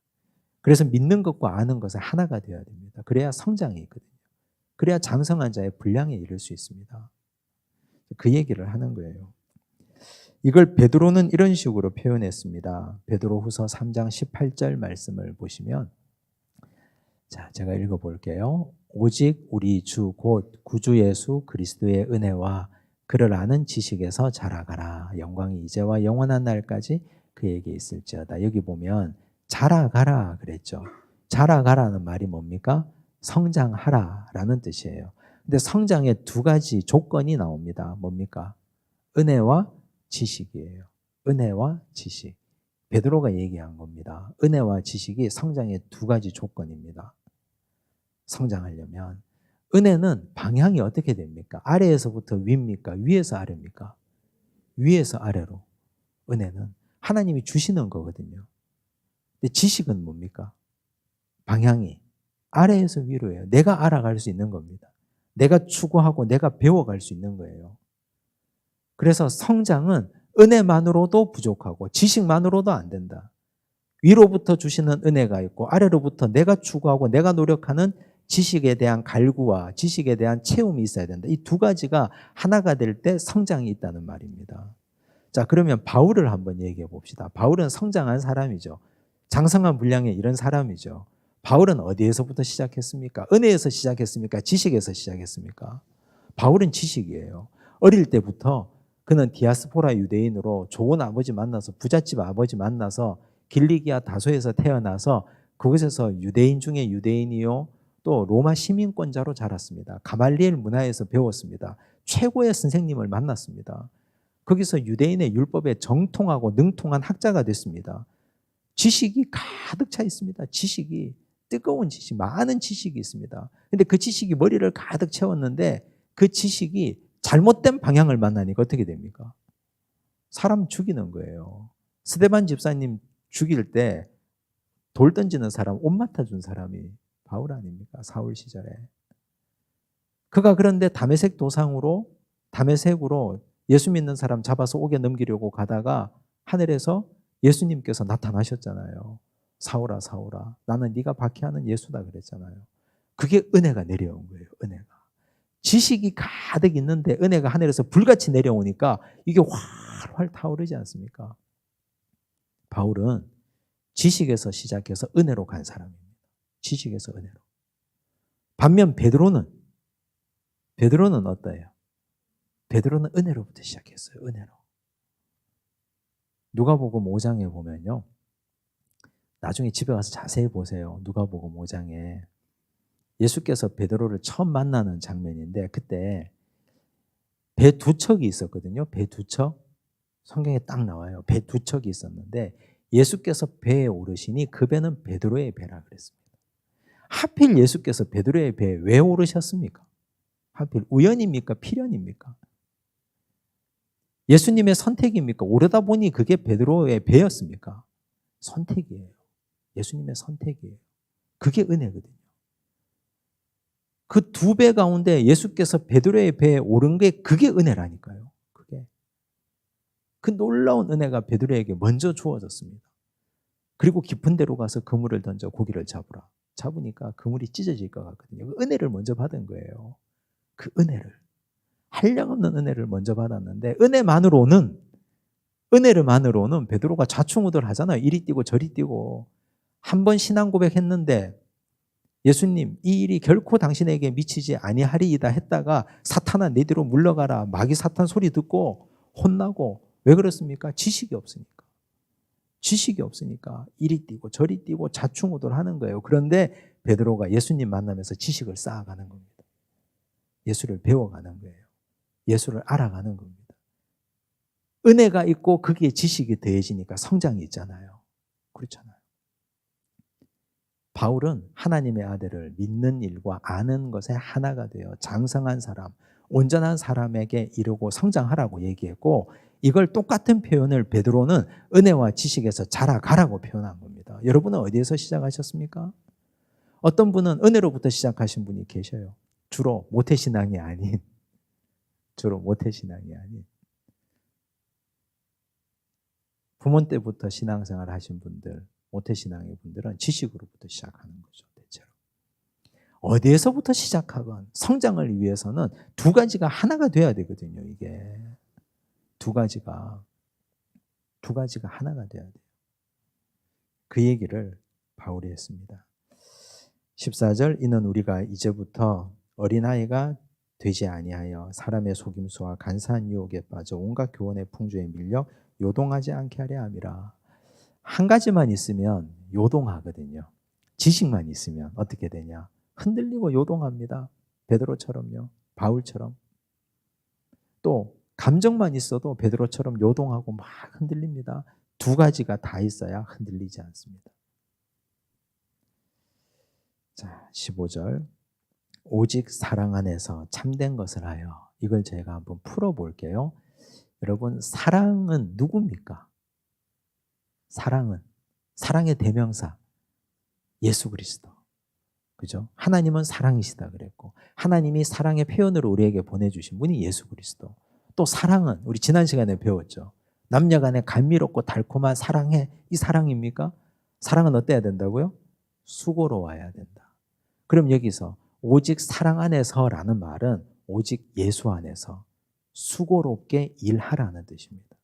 그래서 믿는 것과 아는 것은 하나가 되어야 됩니다. 그래야 성장이 있거든요. 그래야 장성한 자의 분량에 이를 수 있습니다. 그 얘기를 하는 거예요. 이걸 베드로는 이런 식으로 표현했습니다. 베드로후서 3장 18절 말씀을 보시면, 자, 제가 읽어볼게요. 오직 우리 주 곧 구주 예수 그리스도의 은혜와 그를 아는 지식에서 자라가라. 영광이 이제와 영원한 날까지 그에게 있을지어다. 여기 보면 자라가라 그랬죠. 자라가라는 말이 뭡니까? 성장하라라는 뜻이에요. 근데 성장에 두 가지 조건이 나옵니다. 뭡니까? 은혜와 지식이에요. 은혜와 지식. 베드로가 얘기한 겁니다. 은혜와 지식이 성장의 두 가지 조건입니다. 성장하려면 은혜는 방향이 어떻게 됩니까? 아래에서부터 위입니까? 위에서 아래입니까? 위에서 아래로. 은혜는 하나님이 주시는 거거든요. 근데 지식은 뭡니까? 방향이 아래에서 위로예요. 내가 알아갈 수 있는 겁니다. 내가 추구하고 내가 배워갈 수 있는 거예요. 그래서 성장은 은혜만으로도 부족하고 지식만으로도 안 된다. 위로부터 주시는 은혜가 있고 아래로부터 내가 추구하고 내가 노력하는 지식에 대한 갈구와 지식에 대한 체험이 있어야 된다. 이 두 가지가 하나가 될 때 성장이 있다는 말입니다. 자, 그러면 바울을 한번 얘기해 봅시다. 바울은 성장한 사람이죠. 장성한 분량의 이런 사람이죠. 바울은 어디에서부터 시작했습니까? 은혜에서 시작했습니까? 지식에서 시작했습니까? 바울은 지식이에요. 어릴 때부터 그는 디아스포라 유대인으로 좋은 아버지 만나서 부잣집 아버지 만나서 길리기아 다소에서 태어나서 그곳에서 유대인 중에 유대인이요 또 로마 시민권자로 자랐습니다. 가말리엘 문화에서 배웠습니다. 최고의 선생님을 만났습니다. 거기서 유대인의 율법에 정통하고 능통한 학자가 됐습니다. 지식이 가득 차 있습니다. 지식이 뜨거운 지식, 많은 지식이 있습니다. 근데 그 지식이 머리를 가득 채웠는데 그 지식이 잘못된 방향을 만나니까 어떻게 됩니까? 사람 죽이는 거예요. 스데반 집사님 죽일 때 돌 던지는 사람, 옷 맡아준 사람이 바울 아닙니까? 사울 시절에. 그가 그런데 다메섹 도상으로, 다메섹으로 예수 믿는 사람 잡아서 옥에 넘기려고 가다가 하늘에서 예수님께서 나타나셨잖아요. 사울아, 사울아, 나는 네가 박해하는 예수다 그랬잖아요. 그게 은혜가 내려온 거예요. 은혜가. 지식이 가득 있는데 은혜가 하늘에서 불같이 내려오니까 이게 활활 타오르지 않습니까? 바울은 지식에서 시작해서 은혜로 간 사람입니다. 지식에서 은혜로. 반면 베드로는 어때요? 베드로는 은혜로부터 시작했어요. 은혜로. 누가복음 5장에 보면요. 나중에 집에 가서 자세히 보세요. 누가복음 5장에 예수께서 베드로를 처음 만나는 장면인데 그때 배 두 척이 있었거든요. 배 두 척. 성경에 딱 나와요. 배 두 척이 있었는데 예수께서 배에 오르시니 그 배는 베드로의 배라 그랬습니다. 하필 예수께서 베드로의 배에 왜 오르셨습니까? 하필 우연입니까? 필연입니까? 예수님의 선택입니까? 오르다 보니 그게 베드로의 배였습니까? 선택이에요. 예수님의 선택이에요. 그게 은혜거든요. 그 두 배 가운데 예수께서 베드로의 배에 오른 게 그게 은혜라니까요. 그게. 그 놀라운 은혜가 베드로에게 먼저 주어졌습니다. 그리고 깊은 데로 가서 그물을 던져 고기를 잡으라. 잡으니까 그물이 찢어질 것 같거든요. 그 은혜를 먼저 받은 거예요. 그 은혜를. 한량없는 은혜를 먼저 받았는데 은혜를만으로는 베드로가 좌충우돌 하잖아요. 이리 뛰고 저리 뛰고. 한 번 신앙 고백했는데 예수님 이 일이 결코 당신에게 미치지 아니하리이다 했다가 사탄아 내 뒤로 물러가라. 마귀 사탄 소리 듣고 혼나고. 왜 그렇습니까? 지식이 없으니까. 지식이 없으니까 이리 뛰고 저리 뛰고 좌충우돌 하는 거예요. 그런데 베드로가 예수님 만나면서 지식을 쌓아가는 겁니다. 예수를 배워가는 거예요. 예수를 알아가는 겁니다. 은혜가 있고 거기에 지식이 더해지니까 성장이 있잖아요. 그렇잖아요. 바울은 하나님의 아들을 믿는 일과 아는 것에 하나가 되어 장성한 사람, 온전한 사람에게 이르고 성장하라고 얘기했고 이걸 똑같은 표현을 베드로는 은혜와 지식에서 자라가라고 표현한 겁니다. 여러분은 어디에서 시작하셨습니까? 어떤 분은 은혜로부터 시작하신 분이 계셔요. 주로 모태신앙이 아닌 부모 때부터 신앙생활 하신 분들, 모태신앙의 분들은 지식으로부터 시작하는 거죠. 대체로. 어디에서부터 시작하건 성장을 위해서는 두 가지가 하나가 돼야 되거든요. 이게 두 가지가 하나가 돼야 돼요. 그 얘기를 바울이 했습니다. 14절 이는 우리가 이제부터 어린아이가 되지 아니하여 사람의 속임수와 간사한 유혹에 빠져 온갖 교훈의 풍조에 밀려 요동하지 않게 하려 함이라. 한 가지만 있으면 요동하거든요. 지식만 있으면 어떻게 되냐? 흔들리고 요동합니다. 베드로처럼요. 바울처럼. 또 감정만 있어도 베드로처럼 요동하고 막 흔들립니다. 두 가지가 다 있어야 흔들리지 않습니다. 자, 15절. 오직 사랑 안에서 참된 것을 하여. 이걸 제가 한번 풀어볼게요. 여러분, 사랑은 누굽니까? 사랑의 대명사 예수 그리스도. 그죠? 하나님은 사랑이시다 그랬고 하나님이 사랑의 표현으로 우리에게 보내주신 분이 예수 그리스도. 또 사랑은 우리 지난 시간에 배웠죠. 남녀 간에 감미롭고 달콤한 사랑해. 이 사랑입니까? 사랑은 어때야 된다고요? 수고로워야 된다. 그럼 여기서 오직 사랑 안에서라는 말은 오직 예수 안에서 수고롭게 일하라는 뜻입니다.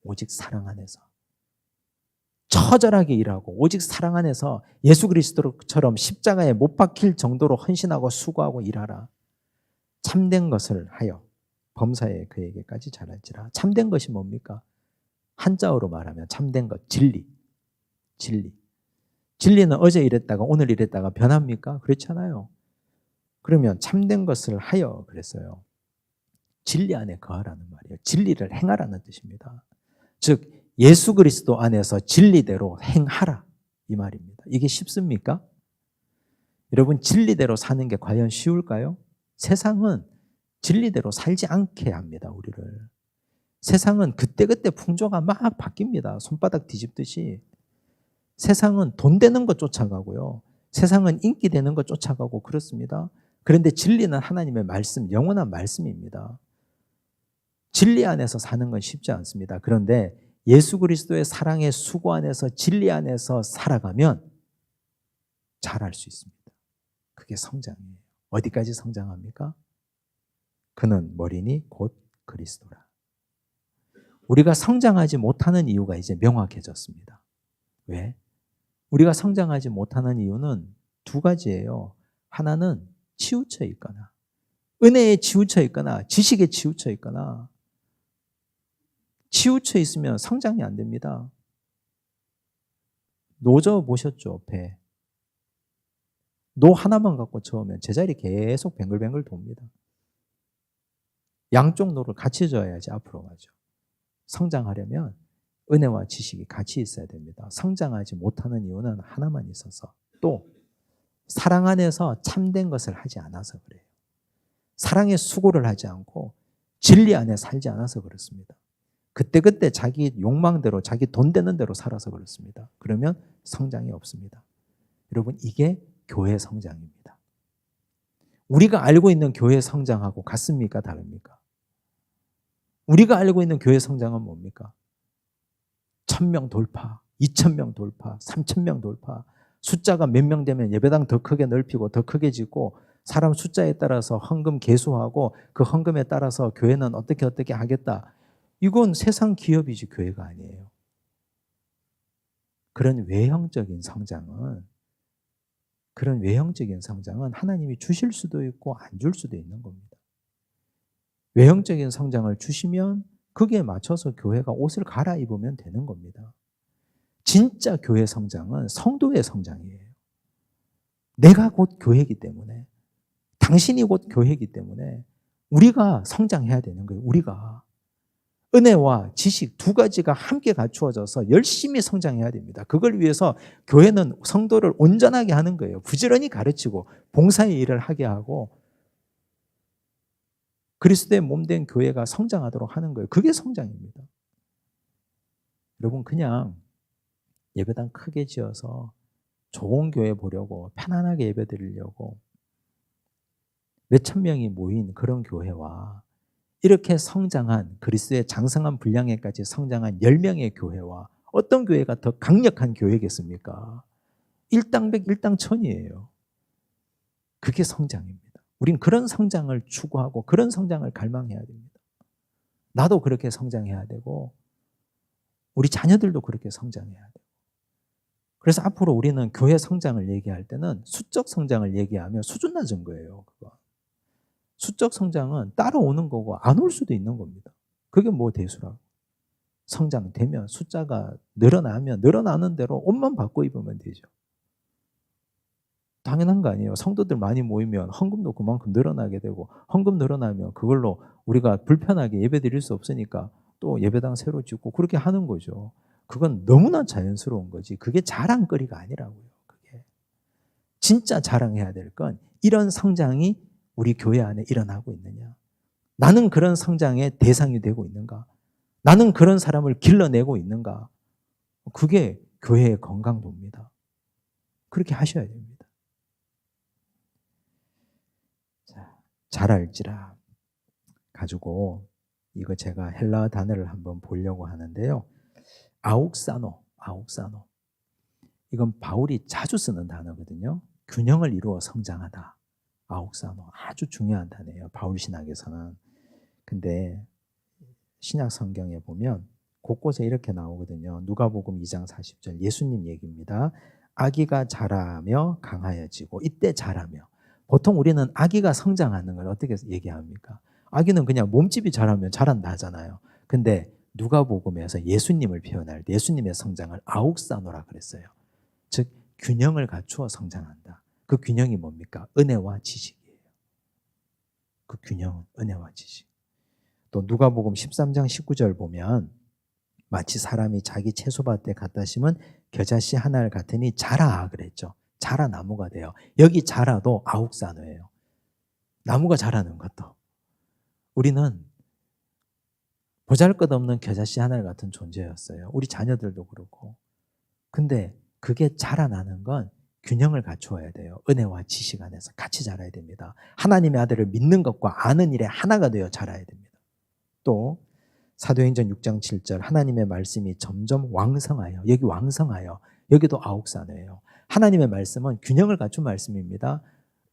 오직 사랑 안에서. 처절하게 일하고 오직 사랑 안에서 예수 그리스도처럼 십자가에 못 박힐 정도로 헌신하고 수고하고 일하라. 참된 것을 하여 범사에 그에게까지 잘할지라. 참된 것이 뭡니까? 한자어로 말하면 참된 것, 진리. 진리는 어제 이랬다가 오늘 이랬다가 변합니까? 그렇잖아요. 그러면 참된 것을 하여 그랬어요. 진리 안에 거하라는 말이에요. 진리를 행하라는 뜻입니다. 즉 예수 그리스도 안에서 진리대로 행하라 이 말입니다. 이게 쉽습니까? 여러분 진리대로 사는 게 과연 쉬울까요? 세상은 진리대로 살지 않게 합니다. 우리를. 세상은 그때그때 풍조가 막 바뀝니다. 손바닥 뒤집듯이. 세상은 돈 되는 것 쫓아가고요. 세상은 인기 되는 것 쫓아가고 그렇습니다. 그런데 진리는 하나님의 말씀, 영원한 말씀입니다. 진리 안에서 사는 건 쉽지 않습니다. 그런데 예수 그리스도의 사랑의 수고 안에서 진리 안에서 살아가면 잘할 수 있습니다. 그게 성장이에요. 어디까지 성장합니까? 그는 머리니 곧 그리스도라. 우리가 성장하지 못하는 이유가 이제 명확해졌습니다. 왜? 우리가 성장하지 못하는 이유는 두 가지예요. 하나는 치우쳐 있거나 은혜에 치우쳐 있거나 지식에 치우쳐 있거나. 치우쳐 있으면 성장이 안 됩니다. 노저 보셨죠? 배. 노 하나만 갖고 저으면 제자리 계속 뱅글뱅글 돕니다. 양쪽 노를 같이 저어야지 앞으로 가죠. 성장하려면 은혜와 지식이 같이 있어야 됩니다. 성장하지 못하는 이유는 하나만 있어서 또 사랑 안에서 참된 것을 하지 않아서 그래요. 사랑의 수고를 하지 않고 진리 안에 살지 않아서 그렇습니다. 그때그때 자기 욕망대로 자기 돈 되는 대로 살아서 그렇습니다. 그러면 성장이 없습니다. 여러분, 이게 교회 성장입니다. 우리가 알고 있는 교회 성장하고 같습니까? 다릅니까? 우리가 알고 있는 교회 성장은 뭡니까? 1,000명 돌파, 2,000명 돌파, 3,000명 돌파, 숫자가 몇 명 되면 예배당 더 크게 넓히고 더 크게 짓고 사람 숫자에 따라서 헌금 개수하고 그 헌금에 따라서 교회는 어떻게 하겠다. 이건 세상 기업이지 교회가 아니에요. 그런 외형적인 성장은 하나님이 주실 수도 있고 안 줄 수도 있는 겁니다. 외형적인 성장을 주시면 거기에 맞춰서 교회가 옷을 갈아입으면 되는 겁니다. 진짜 교회 성장은 성도의 성장이에요. 내가 곧 교회이기 때문에, 당신이 곧 교회이기 때문에 우리가 성장해야 되는 거예요. 우리가. 은혜와 지식 두 가지가 함께 갖추어져서 열심히 성장해야 됩니다. 그걸 위해서 교회는 성도를 온전하게 하는 거예요. 부지런히 가르치고 봉사의 일을 하게 하고 그리스도의 몸된 교회가 성장하도록 하는 거예요. 그게 성장입니다. 여러분, 그냥 예배당 크게 지어서 좋은 교회 보려고 편안하게 예배 드리려고 몇천 명이 모인 그런 교회와 이렇게 성장한 그리스도의 장성한 분량에까지 성장한 10명의 교회와 어떤 교회가 더 강력한 교회겠습니까? 일당백 일당천이에요. 그게 성장입니다. 우린 그런 성장을 추구하고 그런 성장을 갈망해야 됩니다. 나도 그렇게 성장해야 되고 우리 자녀들도 그렇게 성장해야 돼요. 그래서 앞으로 우리는 교회 성장을 얘기할 때는 수적 성장을 얘기하면 수준 낮은 거예요. 그거. 수적 성장은 따라오는 거고 안 올 수도 있는 겁니다. 그게 뭐 대수라고. 성장되면 숫자가 늘어나면 늘어나는 대로 옷만 바꿔 입으면 되죠. 당연한 거 아니에요. 성도들 많이 모이면 헌금도 그만큼 늘어나게 되고 헌금 늘어나면 그걸로 우리가 불편하게 예배 드릴 수 없으니까 또 예배당 새로 짓고 그렇게 하는 거죠. 그건 너무나 자연스러운 거지. 그게 자랑거리가 아니라고요. 그게 진짜 자랑해야 될 건 이런 성장이 우리 교회 안에 일어나고 있느냐. 나는 그런 성장의 대상이 되고 있는가. 나는 그런 사람을 길러내고 있는가. 그게 교회의 건강도입니다. 그렇게 하셔야 됩니다. 자, 잘 알지라 가지고 이거 제가 헬라어 단어를 한번 보려고 하는데요. 아욱사노. 이건 바울이 자주 쓰는 단어거든요. 균형을 이루어 성장하다. 아욱사노. 아주 중요한 단어예요. 바울 신학에서는. 근데 신약 성경에 보면 곳곳에 이렇게 나오거든요. 누가복음 2장 40절 예수님 얘기입니다. 아기가 자라며 강하여지고 이때 자라며. 보통 우리는 아기가 성장하는 걸 어떻게 얘기합니까? 아기는 그냥 몸집이 자라면 자란다 하잖아요. 근데 누가복음에서 예수님을 표현할 때 예수님의 성장을 아욱사노라 그랬어요. 즉 균형을 갖추어 성장한다. 그 균형이 뭡니까? 은혜와 지식이에요. 그 균형은 은혜와 지식. 또 누가복음 13장 19절 보면 마치 사람이 자기 채소밭에 갖다 심은 겨자씨 하나를 같으니 자라 그랬죠. 자라 나무가 돼요. 여기 자라도 아욱사노예요. 나무가 자라는 것도. 우리는 보잘것없는 겨자씨 하나 같은 존재였어요. 우리 자녀들도 그렇고. 근데 그게 자라나는 건 균형을 갖추어야 돼요. 은혜와 지식 안에서 같이 자라야 됩니다. 하나님의 아들을 믿는 것과 아는 일에 하나가 되어 자라야 됩니다. 또 사도행전 6장 7절 하나님의 말씀이 점점 왕성하여, 여기 왕성하여, 여기도 아욱사노예요. 하나님의 말씀은 균형을 갖춘 말씀입니다.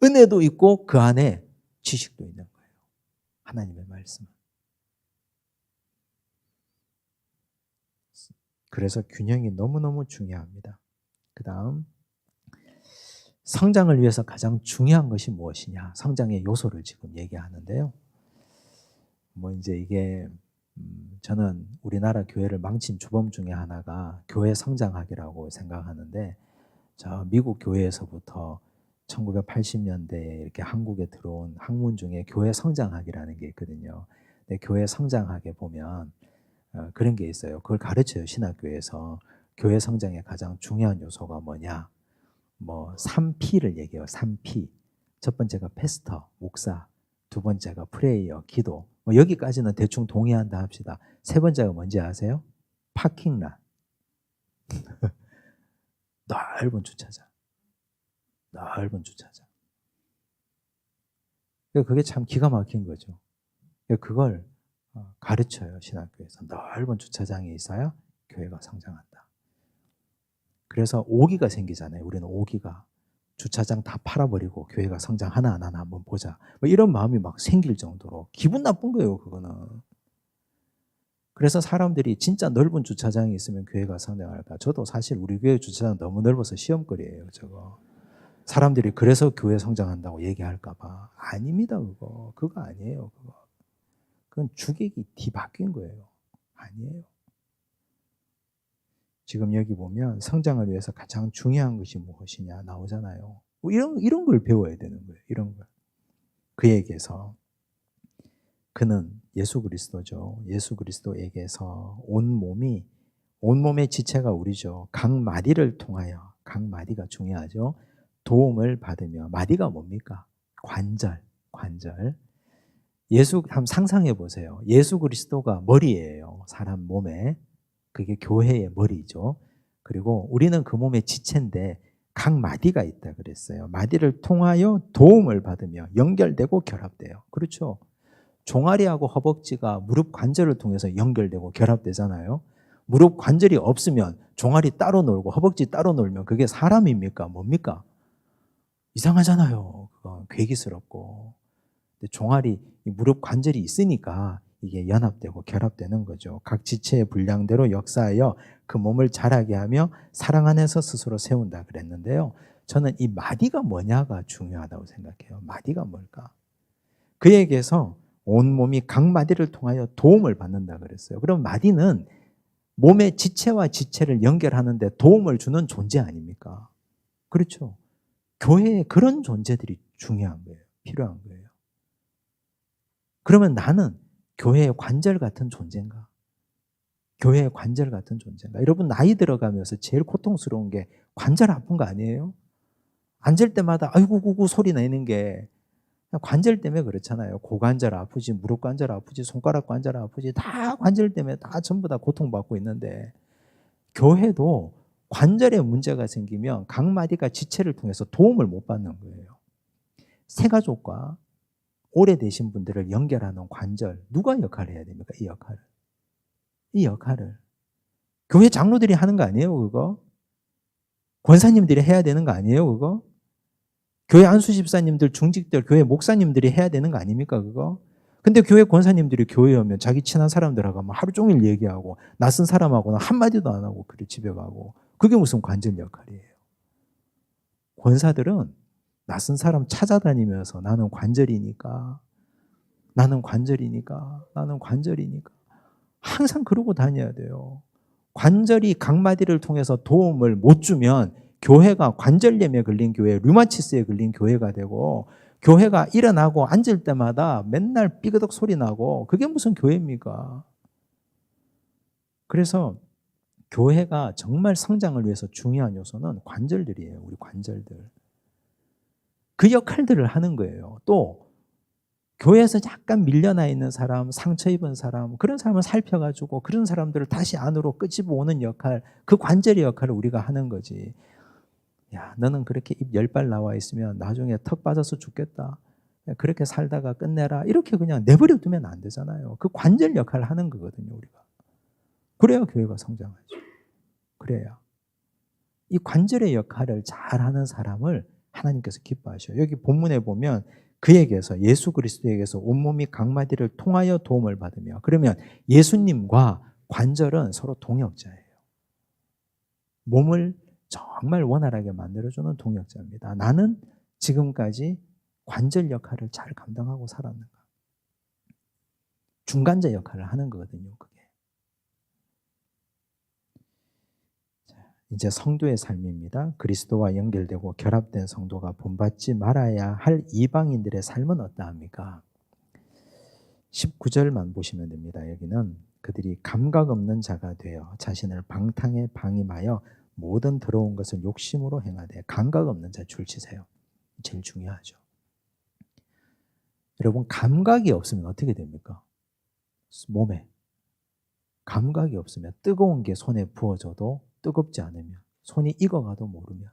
은혜도 있고 그 안에 지식도 있는 거예요. 하나님의 말씀은. 그래서 균형이 너무너무 중요합니다. 그 다음 성장을 위해서 가장 중요한 것이 무엇이냐. 성장의 요소를 지금 얘기하는데요. 뭐 이제 이게 저는 우리나라 교회를 망친 주범 중에 하나가 교회 성장학이라고 생각하는데 저 미국 교회에서부터 1980년대에 이렇게 한국에 들어온 학문 중에 교회 성장학이라는 게 있거든요. 근데 교회 성장학에 보면 그런 게 있어요. 그걸 가르쳐요. 신학교에서. 교회 성장의 가장 중요한 요소가 뭐냐. 뭐 3P를 얘기해요. 3P. 첫 번째가 패스터, 목사. 두 번째가 프레이어, 기도. 뭐 여기까지는 대충 동의한다 합시다. 세 번째가 뭔지 아세요? 파킹란. 넓은 주차장. 넓은 주차장. 그게 참 기가 막힌 거죠. 그걸 가르쳐요, 신학교에서. 넓은 주차장이 있어야 교회가 성장한다. 그래서 오기가 생기잖아요. 우리는 오기가. 주차장 다 팔아버리고 교회가 성장하나 안 하나 한번 보자. 뭐 이런 마음이 막 생길 정도로 기분 나쁜 거예요, 그거는. 그래서 사람들이 진짜 넓은 주차장이 있으면 교회가 성장할까? 저도 사실 우리 교회 주차장 너무 넓어서 시험거리예요, 저거. 사람들이 그래서 교회 성장한다고 얘기할까 봐. 아닙니다, 그거. 그거 아니에요, 그거. 그건 주객이 뒤바뀐 거예요. 아니에요. 지금 여기 보면 성장을 위해서 가장 중요한 것이 무엇이냐 나오잖아요. 뭐 이런 걸 배워야 되는 거예요. 이런 걸. 그에게서 그는 예수 그리스도죠. 예수 그리스도에게서 온 몸의 지체가 우리죠. 각 마디를 통하여 각 마디가 중요하죠. 도움을 받으며 마디가 뭡니까? 관절. 예수 한번 상상해 보세요. 예수 그리스도가 머리예요. 사람 몸에. 그게 교회의 머리죠. 그리고 우리는 그 몸의 지체인데 각 마디가 있다 그랬어요. 마디를 통하여 도움을 받으며 연결되고 결합돼요. 그렇죠? 종아리하고 허벅지가 무릎 관절을 통해서 연결되고 결합되잖아요. 무릎 관절이 없으면 종아리 따로 놀고 허벅지 따로 놀면 그게 사람입니까? 뭡니까? 이상하잖아요. 그건 괴기스럽고. 근데 종아리, 무릎 관절이 있으니까 이게 연합되고 결합되는 거죠. 각 지체의 분량대로 역사하여 그 몸을 자라게 하며 사랑 안에서 스스로 세운다 그랬는데요. 저는 이 마디가 뭐냐가 중요하다고 생각해요. 마디가 뭘까? 그에게서 온 몸이 각 마디를 통하여 도움을 받는다 그랬어요. 그럼 마디는 몸의 지체와 지체를 연결하는데 도움을 주는 존재 아닙니까? 그렇죠. 교회에 그런 존재들이 중요한 거예요. 필요한 거예요. 그러면 나는 교회의 관절 같은 존재인가? 교회의 관절 같은 존재인가? 여러분 나이 들어가면서 제일 고통스러운 게 관절 아픈 거 아니에요? 앉을 때마다 아이고 구구 소리 내는 게 관절 때문에 그렇잖아요. 고관절 아프지, 무릎 관절 아프지, 손가락 관절 아프지, 다 관절 때문에 다 전부 다 고통받고 있는데 교회도 관절에 문제가 생기면 각 마디가 지체를 통해서 도움을 못 받는 거예요. 새가족과 오래되신 분들을 연결하는 관절, 누가 역할을 해야 됩니까? 이 역할을. 교회 장로들이 하는 거 아니에요, 그거? 권사님들이 해야 되는 거 아니에요, 그거? 교회 안수집사님들, 중직들, 교회 목사님들이 해야 되는 거 아닙니까, 그거? 근데 교회 권사님들이 교회에 오면 자기 친한 사람들하고 하루 종일 얘기하고 낯선 사람하고는 한마디도 안 하고 그래 집에 가고 그게 무슨 관절 역할이에요. 권사들은 낯선 사람 찾아다니면서 나는 관절이니까 항상 그러고 다녀야 돼요. 관절이 각 마디를 통해서 도움을 못 주면 교회가 관절염에 걸린 교회, 류마티스에 걸린 교회가 되고 교회가 일어나고 앉을 때마다 맨날 삐그덕 소리 나고 그게 무슨 교회입니까? 그래서 교회가 정말 성장을 위해서 중요한 요소는 관절들이에요. 우리 관절들. 그 역할들을 하는 거예요. 또 교회에서 약간 밀려나 있는 사람, 상처 입은 사람, 그런 사람을 살펴가지고 그런 사람들을 다시 안으로 끄집어 오는 역할, 그 관절의 역할을 우리가 하는 거지. 야, 너는 그렇게 입 10발 나와 있으면 나중에 턱 빠져서 죽겠다. 그렇게 살다가 끝내라. 이렇게 그냥 내버려 두면 안 되잖아요. 그 관절 역할을 하는 거거든요, 우리가. 그래야 교회가 성장하죠. 그래야. 이 관절의 역할을 잘하는 사람을 하나님께서 기뻐하셔요. 여기 본문에 보면 그에게서 예수 그리스도에게서 온몸이 각 마디를 통하여 도움을 받으며 그러면 예수님과 관절은 서로 동역자예요. 몸을 정말 원활하게 만들어주는 동역자입니다. 나는 지금까지 관절 역할을 잘 감당하고 살았는가? 중간자 역할을 하는 거거든요, 그게. 이제 성도의 삶입니다. 그리스도와 연결되고 결합된 성도가 본받지 말아야 할 이방인들의 삶은 어떠합니까? 19절만 보시면 됩니다. 여기는 그들이 감각 없는 자가 되어 자신을 방탕에 방임하여 모든 더러운 것을 욕심으로 행하되 감각 없는 자 줄치세요. 제일 중요하죠. 여러분, 감각이 없으면 어떻게 됩니까? 몸에 감각이 없으면 뜨거운 게 손에 부어져도 뜨겁지 않으면, 손이 익어가도 모르면,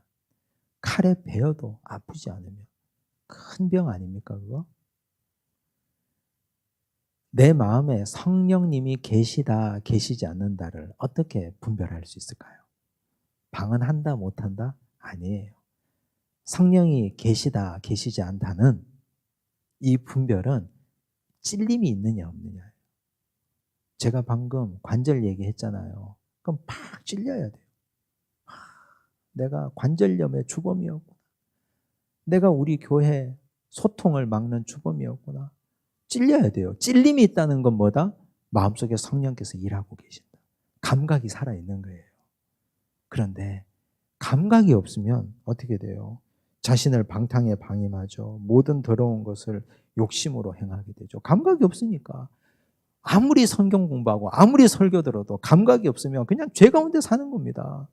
칼에 베어도 아프지 않으면 큰 병 아닙니까 그거? 내 마음에 성령님이 계시다 계시지 않는다를 어떻게 분별할 수 있을까요? 방언한다 못한다? 아니에요. 성령이 계시다 계시지 않다는 이 분별은 찔림이 있느냐 없느냐예요. 제가 방금 관절 얘기했잖아요. 그럼 팍 찔려야 돼요. 내가 관절염의 주범이었구나. 내가 우리 교회 소통을 막는 주범이었구나. 찔려야 돼요. 찔림이 있다는 건 뭐다? 마음속에 성령께서 일하고 계신다. 감각이 살아있는 거예요. 그런데 감각이 없으면 어떻게 돼요? 자신을 방탕에 방임하죠. 모든 더러운 것을 욕심으로 행하게 되죠. 감각이 없으니까. 아무리 성경 공부하고 아무리 설교 들어도 감각이 없으면 그냥 죄 가운데 사는 겁니다.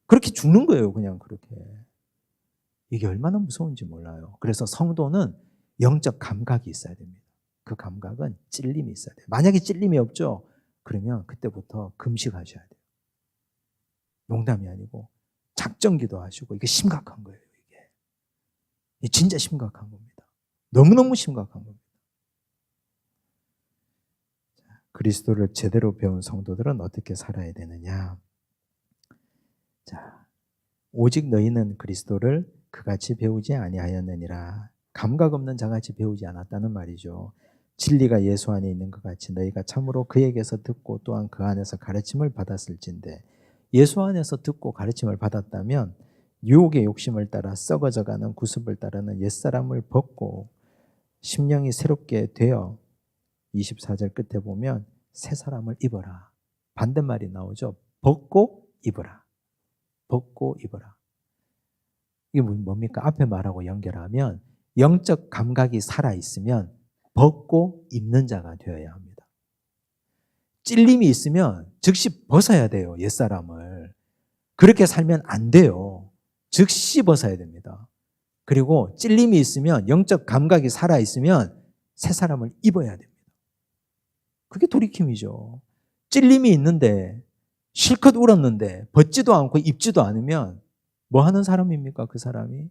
그렇게 죽는 거예요. 그냥 그렇게. 이게 얼마나 무서운지 몰라요. 그래서 성도는 영적 감각이 있어야 됩니다. 그 감각은 찔림이 있어야 돼요. 만약에 찔림이 없죠? 그러면 그때부터 금식하셔야 돼요. 농담이 아니고 작정기도 하시고. 이게 심각한 거예요. 이게 진짜 심각한 겁니다. 너무너무 심각한 겁니다. 그리스도를 제대로 배운 성도들은 어떻게 살아야 되느냐? 자, 오직 너희는 그리스도를 그같이 배우지 아니하였느니라. 감각 없는 자같이 배우지 않았다는 말이죠. 진리가 예수 안에 있는 것 같이 너희가 참으로 그에게서 듣고 또한 그 안에서 가르침을 받았을진데, 예수 안에서 듣고 가르침을 받았다면 유혹의 욕심을 따라 썩어져가는 구습을 따르는 옛사람을 벗고 심령이 새롭게 되어 24절 끝에 보면 새 사람을 입어라. 반대말이 나오죠. 벗고 입어라. 벗고 입어라. 이게 뭡니까? 앞에 말하고 연결하면 영적 감각이 살아있으면 벗고 입는 자가 되어야 합니다. 찔림이 있으면 즉시 벗어야 돼요. 옛사람을. 그렇게 살면 안 돼요. 즉시 벗어야 됩니다. 그리고 찔림이 있으면, 영적 감각이 살아있으면 새 사람을 입어야 됩니다. 그게 돌이킴이죠. 찔림이 있는데 실컷 울었는데 벗지도 않고 입지도 않으면 뭐 하는 사람입니까? 그 사람이?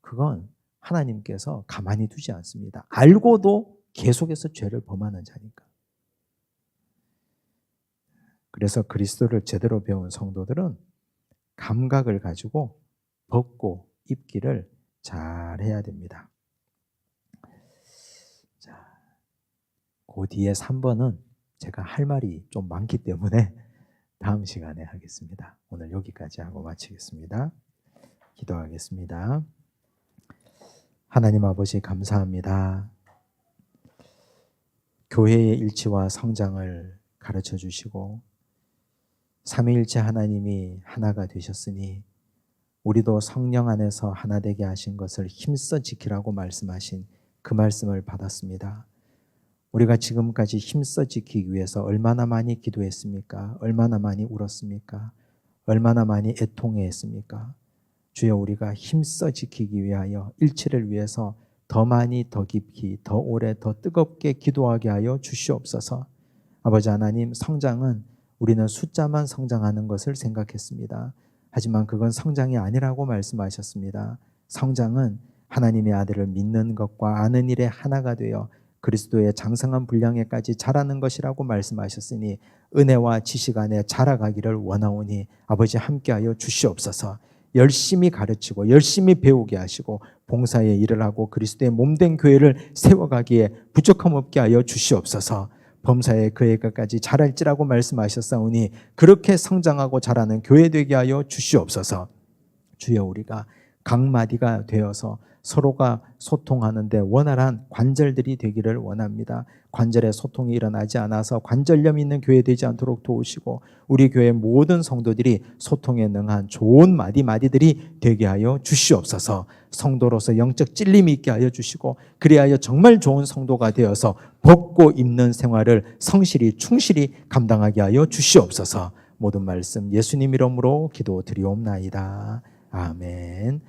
그건 하나님께서 가만히 두지 않습니다. 알고도 계속해서 죄를 범하는 자니까. 그래서 그리스도를 제대로 배운 성도들은 감각을 가지고 벗고 입기를 잘 해야 됩니다. 자, 그 뒤에 3번은 제가 할 말이 좀 많기 때문에 다음 시간에 하겠습니다. 오늘 여기까지 하고 마치겠습니다. 기도하겠습니다. 하나님 아버지 감사합니다. 교회의 일치와 성장을 가르쳐 주시고 삼위일체 하나님이 하나가 되셨으니 우리도 성령 안에서 하나 되게 하신 것을 힘써 지키라고 말씀하신 그 말씀을 받았습니다. 우리가 지금까지 힘써 지키기 위해서 얼마나 많이 기도했습니까? 얼마나 많이 울었습니까? 얼마나 많이 애통해했습니까? 주여, 우리가 힘써 지키기 위하여 일치를 위해서 더 많이, 더 깊이, 더 오래, 더 뜨겁게 기도하게 하여 주시옵소서. 아버지 하나님, 성장은 우리는 숫자만 성장하는 것을 생각했습니다. 하지만 그건 성장이 아니라고 말씀하셨습니다. 성장은 하나님의 아들을 믿는 것과 아는 일에 하나가 되어 그리스도의 장성한 분량에까지 자라는 것이라고 말씀하셨으니 은혜와 지식 안에 자라가기를 원하오니 아버지 함께하여 주시옵소서. 열심히 가르치고 열심히 배우게 하시고 봉사의 일을 하고 그리스도의 몸된 교회를 세워가기에 부족함 없게 하여 주시옵소서. 범사에 그에게까지 자랄지라고 말씀하셨사오니 그렇게 성장하고 자라는 교회 되게 하여 주시옵소서. 주여, 우리가 각마디가 되어서 서로가 소통하는데 원활한 관절들이 되기를 원합니다. 관절의 소통이 일어나지 않아서 관절염 있는 교회 되지 않도록 도우시고 우리 교회 모든 성도들이 소통에 능한 좋은 마디마디들이 되게 하여 주시옵소서. 성도로서 영적 찔림이 있게 하여 주시고 그리하여 정말 좋은 성도가 되어서 벗고 입는 생활을 성실히 충실히 감당하게 하여 주시옵소서. 모든 말씀 예수님 이름으로 기도드리옵나이다. 아멘.